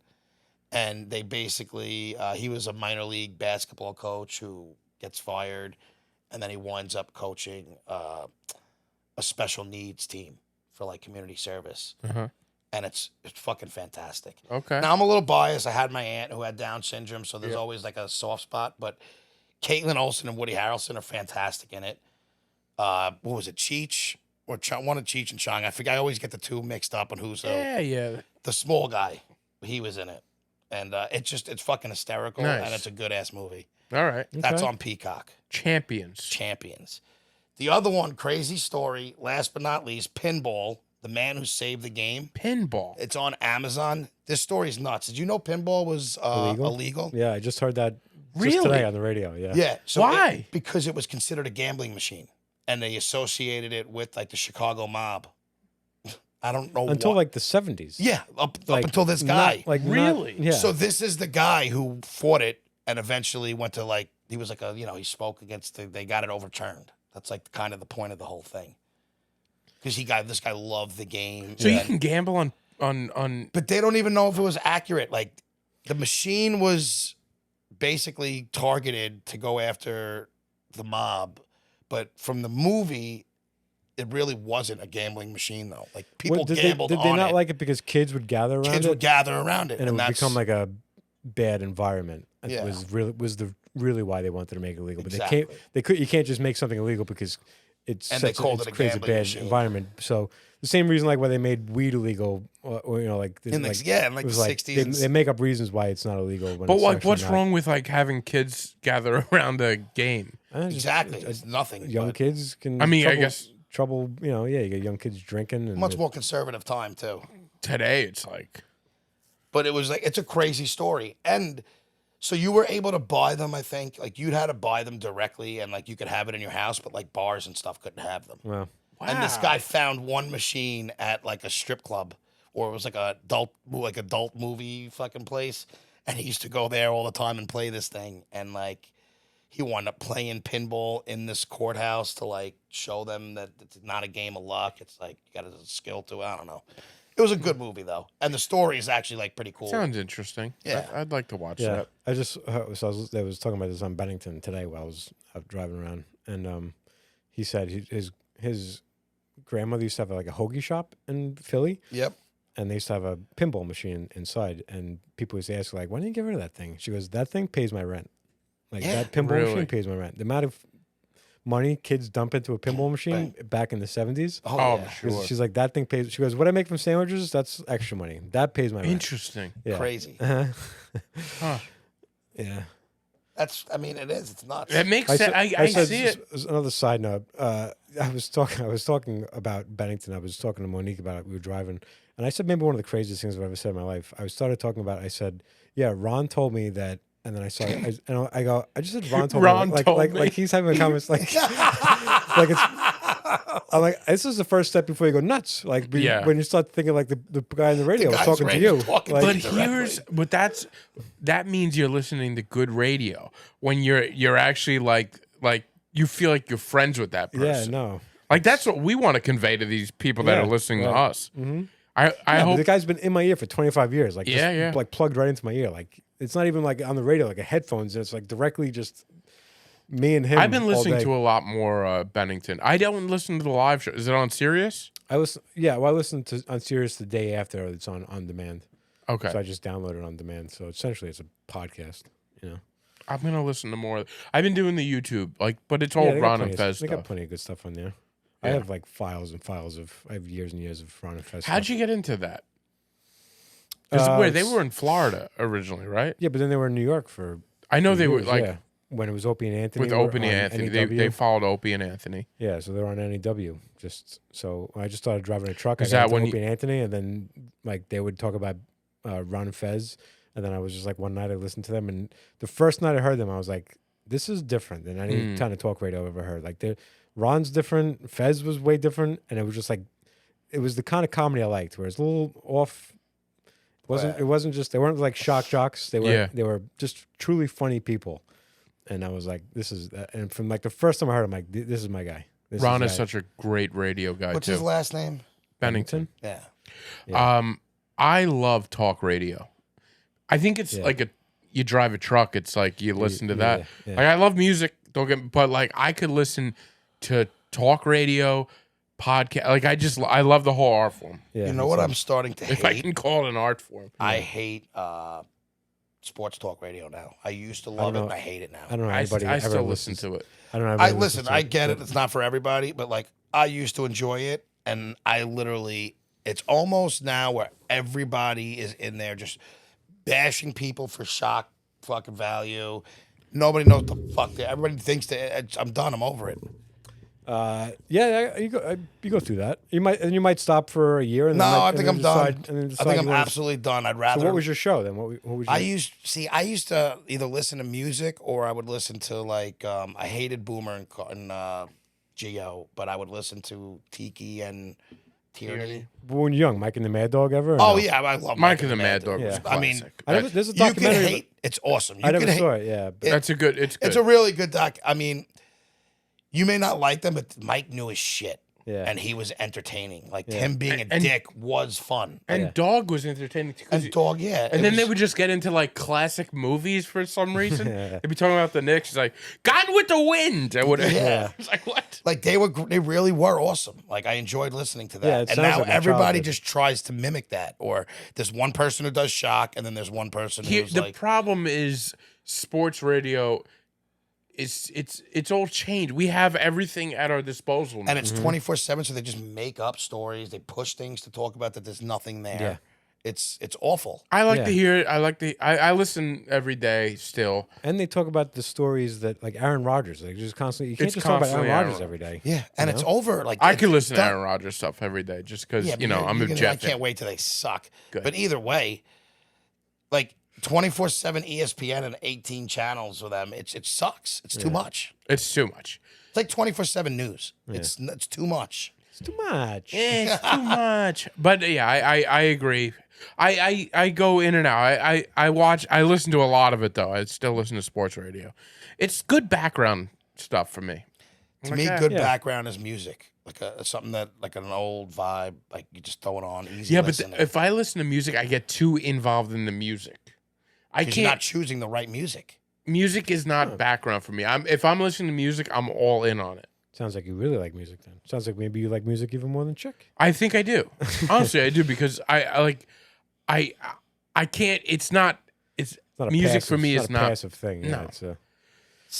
And they basically, he was a minor league basketball coach who gets fired, and then he winds up coaching a special needs team for like community service. Uh-huh. And it's fucking fantastic. Okay. Now I'm a little biased. I had my aunt who had Down syndrome, so there's always like a soft spot, but Caitlin Olsen and Woody Harrelson are fantastic in it. What was it, Cheech? Or one of Cheech and Chong. I forget. I always get the two mixed up on who's who. Yeah. The small guy, he was in it. And it's fucking hysterical, Nice. and it's a good-ass movie. All right. That's on Peacock. Champions. The other one, crazy story, last but not least, Pinball, the man who saved the game. Pinball. It's on Amazon. This story is nuts. Did you know pinball was illegal? Yeah, I just heard that just Really? today on the radio. Yeah. Yeah. So Why? because it was considered a gambling machine, and they associated it with like the Chicago mob. I don't know Until why. like the 70s. Yeah, up Like, until this not- guy. Really? yeah. So this is the guy who fought it and eventually went to like he was like he spoke against they got it overturned. That's like kind of the point of the whole thing. Because this guy loved the game. So you can gamble on But they don't even know if it was accurate. Like the machine was basically targeted to go after the mob, but from the movie, it really wasn't a gambling machine though. Like people What, did gambled they, did they on not it. like it because kids would gather around Kids it? would gather around it, and it would that's become like a bad environment. It Yeah. was really why they wanted to make it illegal. But Exactly. you can't just make something illegal because it And they sets called it it a creates a gambling bad machine. environment. So the same reason like why they made weed illegal, or like this, in the, like, in it like was the like 60s. they make up reasons why it's not illegal. When But it's like, actually what's not. wrong with like having kids gather around a game? Just- exactly. It's nothing. young but kids can. I mean, I trouble, guess trouble. You get young kids drinking and much more conservative time too. today it's like But it was like it's a crazy story. And so you were able to buy them, I think. Like you'd had to buy them directly and like you could have it in your house, but like bars and stuff couldn't have them. Well, And this guy found one machine at like a strip club or it was like a adult movie fucking place. And he used to go there all the time and play this thing. And like he wound up playing pinball in this courthouse to like show them that it's not a game of luck. It's like you got a skill to it. I don't know. It was a good movie though. And the story is actually like pretty cool. sounds interesting. Yeah. I'd like to watch yeah. that. I just I was talking about this on Bennington today while I was out driving around, and he said his grandmother used to have like a hoagie shop in Philly. Yep. And they used to have a pinball machine inside, and people used to ask like, "Why didn't you get rid of that thing?" She goes, "That thing pays my rent. Like Yeah, that pinball really? machine pays my rent. The amount of money kids dump into a pinball machine back in the 70s. Oh, Oh, yeah. sure. She's like, that thing pays. She goes, what I make from sandwiches, that's extra money. That pays my rent. Interesting. Yeah. Crazy. Huh. Yeah. I mean, it is. It's nuts. That makes I sense. said, I said, see it. Another side note. I was talking about Bennington. I was talking to Monique about it. We were driving, and I said maybe one of the craziest things I've ever said in my life. I started talking about. I said, yeah, Ron told me that, and then I saw. I go. I just said Ron told Ron me. told me. Like he's having a comment. Like it's. I'm like, this is the first step before you go nuts. Like Yeah. when you start thinking like the guy on the radio was guy's talking to radio you. talking Like, to But directly. that means you're listening to good radio when you're actually like you feel like you're friends with that person. yeah, no. Like that's what we want to convey to these people that Yeah, are listening to right. us. Mm-hmm. I Yeah, but hope the guy's been in my ear for 25 years. Like, Yeah, just, yeah. like plugged right into my ear. Like, it's not even like on the radio, like a headphones. It's like directly just me and him. I've been all listening day. to a lot more Bennington. I don't listen to the live show. Is it on Sirius? I listen to on Sirius the day after it's on demand. Okay. So I just download it on demand. So essentially, it's a podcast. You know, I'm gonna listen to more. I've been doing the YouTube, but it's all they got Ron plenty and of- Fez They got stuff. plenty of good stuff on there. I Yeah. have like files and files of. I have years and years of Ron and Fez. How'd stuff. you get into that? Because they it's- were in Florida originally, right? Yeah, but then they were in New York for. I know they were years, like yeah. When it was Opie and Anthony. with were Opie and on Anthony. NEW. They followed Opie and Anthony. Yeah, so they were on NEW. Just so I just started driving a truck. Is I got that into when Opie and Anthony, and then like they would talk about Ron and Fez, and then I was just like one night I listened to them, and the first night I heard them, I was like, this is different than any kind of talk radio I've ever heard. Like Ron's different, Fez was way different, and it was just like it was the kind of comedy I liked, where it's a little off. It wasn't just they weren't like shock jocks. They were just truly funny people. And I was like, this is, and from like the first time I heard him, like, this is my guy. Ron is such a great radio guy What's too. his last name? Bennington. Yeah. I love talk radio. I think it's like you drive a truck. It's like you listen to that. yeah. Like I love music. But like I could listen to talk radio, podcast. Like I love the whole art form. Yeah, You know what I'm starting to If I hate? can call it an art form. I hate sports talk radio now. I used to love it, and I hate it now. I don't know I anybody I ever still listen listens to it. I don't know. I anybody listens listen. to I get it. It's not for everybody, but like I used to enjoy it, and I literally, it's almost now where everybody is in there just bashing people for shock fucking value. Nobody knows what the fuck. Everybody thinks that I'm done. I'm over it. Yeah, you go through that. You might stop for a year and No, then I think I'm done. And then I decide think you I'm wanna- absolutely done. I'd rather. So what was your show then? What was your, I used to either listen to music or I would listen to like I hated Boomer and Geo, but I would listen to Tiki and Tierney. when you're young, Mike and the Mad Dog ever? or Oh no? yeah, I love Mike and the Mad Dog was Yeah. a classic. I mean, I never, there's a you can documentary. hate. It's awesome. You I never can saw hate. it. Yeah, but That's a good. It's good. It's a really good doc. I mean, you may not like them, but Mike knew his shit. Yeah. And he was entertaining. Like Yeah. him being a And- dick was fun. and Yeah. Dog was entertaining too. 'cause And dog, yeah. And it then they was- would just get into like classic movies for some reason. Yeah. They'd be talking about the Knicks. He's like, "Gone with the Wind," or whatever. Yeah. It's like what? like they really were awesome. Like I enjoyed listening to that. Yeah, it and sounds now like my everybody childhood. just tries to mimic that. Or there's one person who does shock, and then there's one person Here, who's the like, problem is sports radio. It's all changed. We have everything at our disposal now. and it's 24/7, so they just make up stories. They push things to talk about that there's nothing there. Yeah. It's awful. I like Yeah. to hear it. I listen every day still. and they talk about the stories that like Aaron Rodgers, like just constantly. You can't It's just talk about Aaron constantly Aaron Rodgers every day. Yeah, and it's over. Like I it's could listen to done. Aaron Rodgers stuff every day just because Yeah, but I'm you're a gonna- Jeff I fan. can't wait till they suck. Good. But either way, like 24/7 ESPN and 18 channels for them, it sucks. It's too much. It's too much. It's like 24/7 news. It's too much. It's too much. It's too much. But yeah, I agree. I go in and out. I listen to a lot of it though. I still listen to sports radio. It's good background stuff for me. To me, Okay. good Yeah. background is music, like something that like an old vibe, like you just throw it on easy. Yeah, but listening. if I listen to music, I get too involved in the music. I 'Cause you're not can't. choosing the right music. Music is not background for me. If I'm listening to music, I'm all in on it. Sounds like you really like music then. Sounds like maybe you like music even more than Chick. I think I do. Honestly, I do because I can't. It's not. It's It's not a music passive, for me it's is not a not. passive thing. Yeah, No. it's a,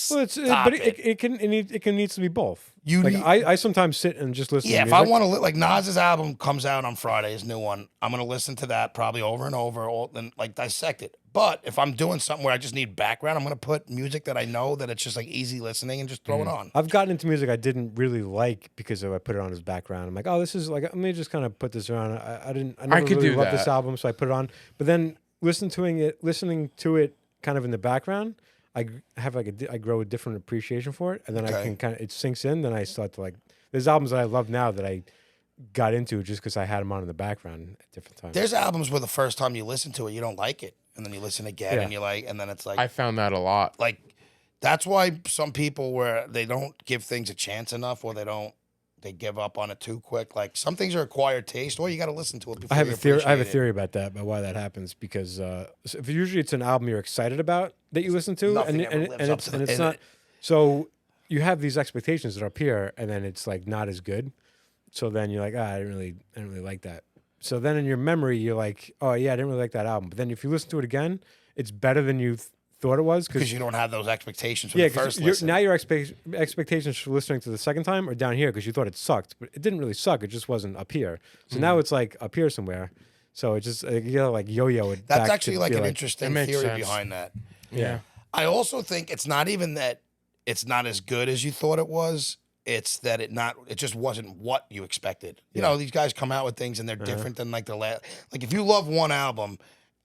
well, it's Stop but it. it can needs to be both. You like need- I sometimes sit and just listen. Yeah, to if I music. want to like Nas's album comes out on Friday, his new one, I'm gonna listen to that probably over and over, and like dissect it. But if I'm doing something where I just need background, I'm gonna put music that I know that it's just like easy listening and just throw it on. I've gotten into music I didn't really like because I put it on as background. I'm like, oh, this is like, let me just kind of put this around. I never could really do loved this that. album, so I put it on. But then listening to it kind of in the background, I have I grow a different appreciation for it, and then I Okay. can kind of it sinks in. Then I start to like. There's albums that I love now that I got into just because I had them on in the background at different times. There's albums where the first time you listen to it, you don't like it, and then you listen again Yeah. and you like, and then it's like, I found that a lot. like that's why some people where they don't give things a chance enough, or they give up on it too quick. Like some things are acquired taste, or you got to listen to it before I have you a theory. I have a appreciate it. theory about that, about why that happens. Because so if usually it's an album you're excited about that you listen to, Nothing and ever and, lives and up it's to and the- it's and not. it- So you have these expectations that are up here, and then it's like not as good. So then you're like, I didn't really like that. So then in your memory, you're like, oh yeah, I didn't really like that album. But then if you listen to it again, it's better than you thought it was because you don't have those expectations from yeah, the first because listen. now your expectations for listening to the second time are down here because you thought it sucked, but it didn't really suck. It just wasn't up here. So Hmm. now it's like up here somewhere. So it just you gotta like yo-yo it. That's back actually to like feel an interesting makes theory sense. behind that. Yeah. I also think it's not even that it's not as good as you thought it was. It's that it just wasn't what you expected. You know, these guys come out with things and they're different than like the last. Like if you love one album,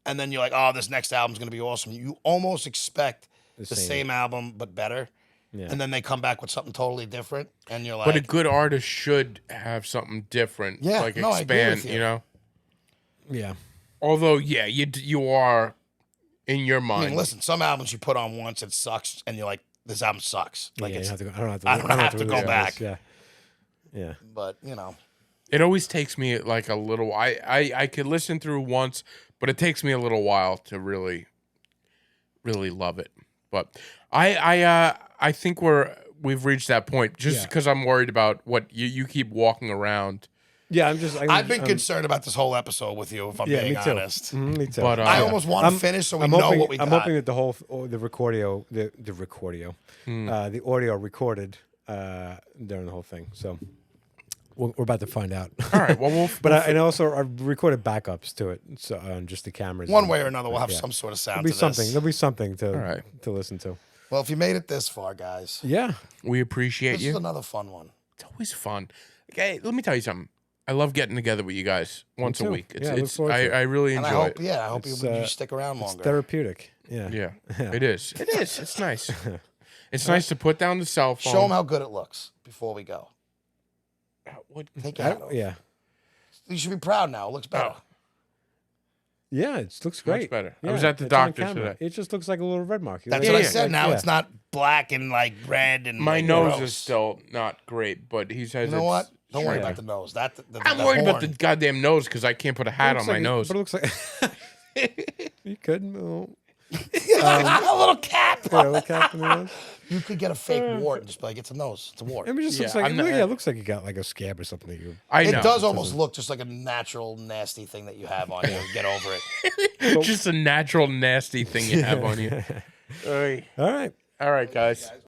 and then you're like, oh, this next album's gonna be awesome. You almost expect the same album but better. Yeah. And then they come back with something totally different, and you're like, But a good artist should have something different. Yeah, like no, I agree expand. with you. know. Yeah. Although, yeah, you are in your I mind. mean, listen, some albums you put on once, it sucks, and you're like, this album sucks. Like Yeah, it's, I don't have to. I don't have to really go do back. this. Yeah. Yeah. but you know, It always takes me like a little. I could listen through once, but it takes me a little while to really love it. But I think we've reached that point just Yeah. because I'm worried about what you keep walking around Yeah, I've been concerned about this whole episode with you, if I'm Yeah, being me too. honest. Me too. But, I almost want to finish so we know what we got. I'm hoping that the whole the recordio, the audio recorded during the whole thing. So we're about to find out. All right. Well, and also I recorded backups to it, so just the cameras. One way or another, we'll have some sort of sound. There'll be something to listen to. Well, if you made it this far, guys, Yeah, we appreciate this you. is another fun one. It's always fun. Okay, let me tell you something. I love getting together with you guys once a too. week. Yeah, I look forward to it. I really And enjoy it. I hope you stick around it's longer. therapeutic. Yeah, Yeah, it is. It is. It's nice. It's nice to put down the cell phone. Show them how good it looks before we go. What? Take your hat off. yeah, You should be proud now. It looks better. Oh. yeah. It looks great. Much better. I Yeah, was at the it's on doctor's camera. today. It just looks like a little red mark. That's Yeah, what I yeah. said. Now Yeah. it's not black and like red and My like, nose gross. is still not great, but he says You know what? Don't worry Yeah. about the nose. I'm worried about the goddamn nose because I can't put a hat on my nose. But it looks like you could. No. a little cap. Yeah, look up in the nose. You could get a fake wart and just be like, it's a nose. It's a wart. I mean, it just Yeah, looks like I'm not- it looks like you got like a scab or something. That you. I know. It does almost look just like a natural, nasty thing that you have on you. Get over it. Just a natural nasty thing you have on you. All right. All right, guys.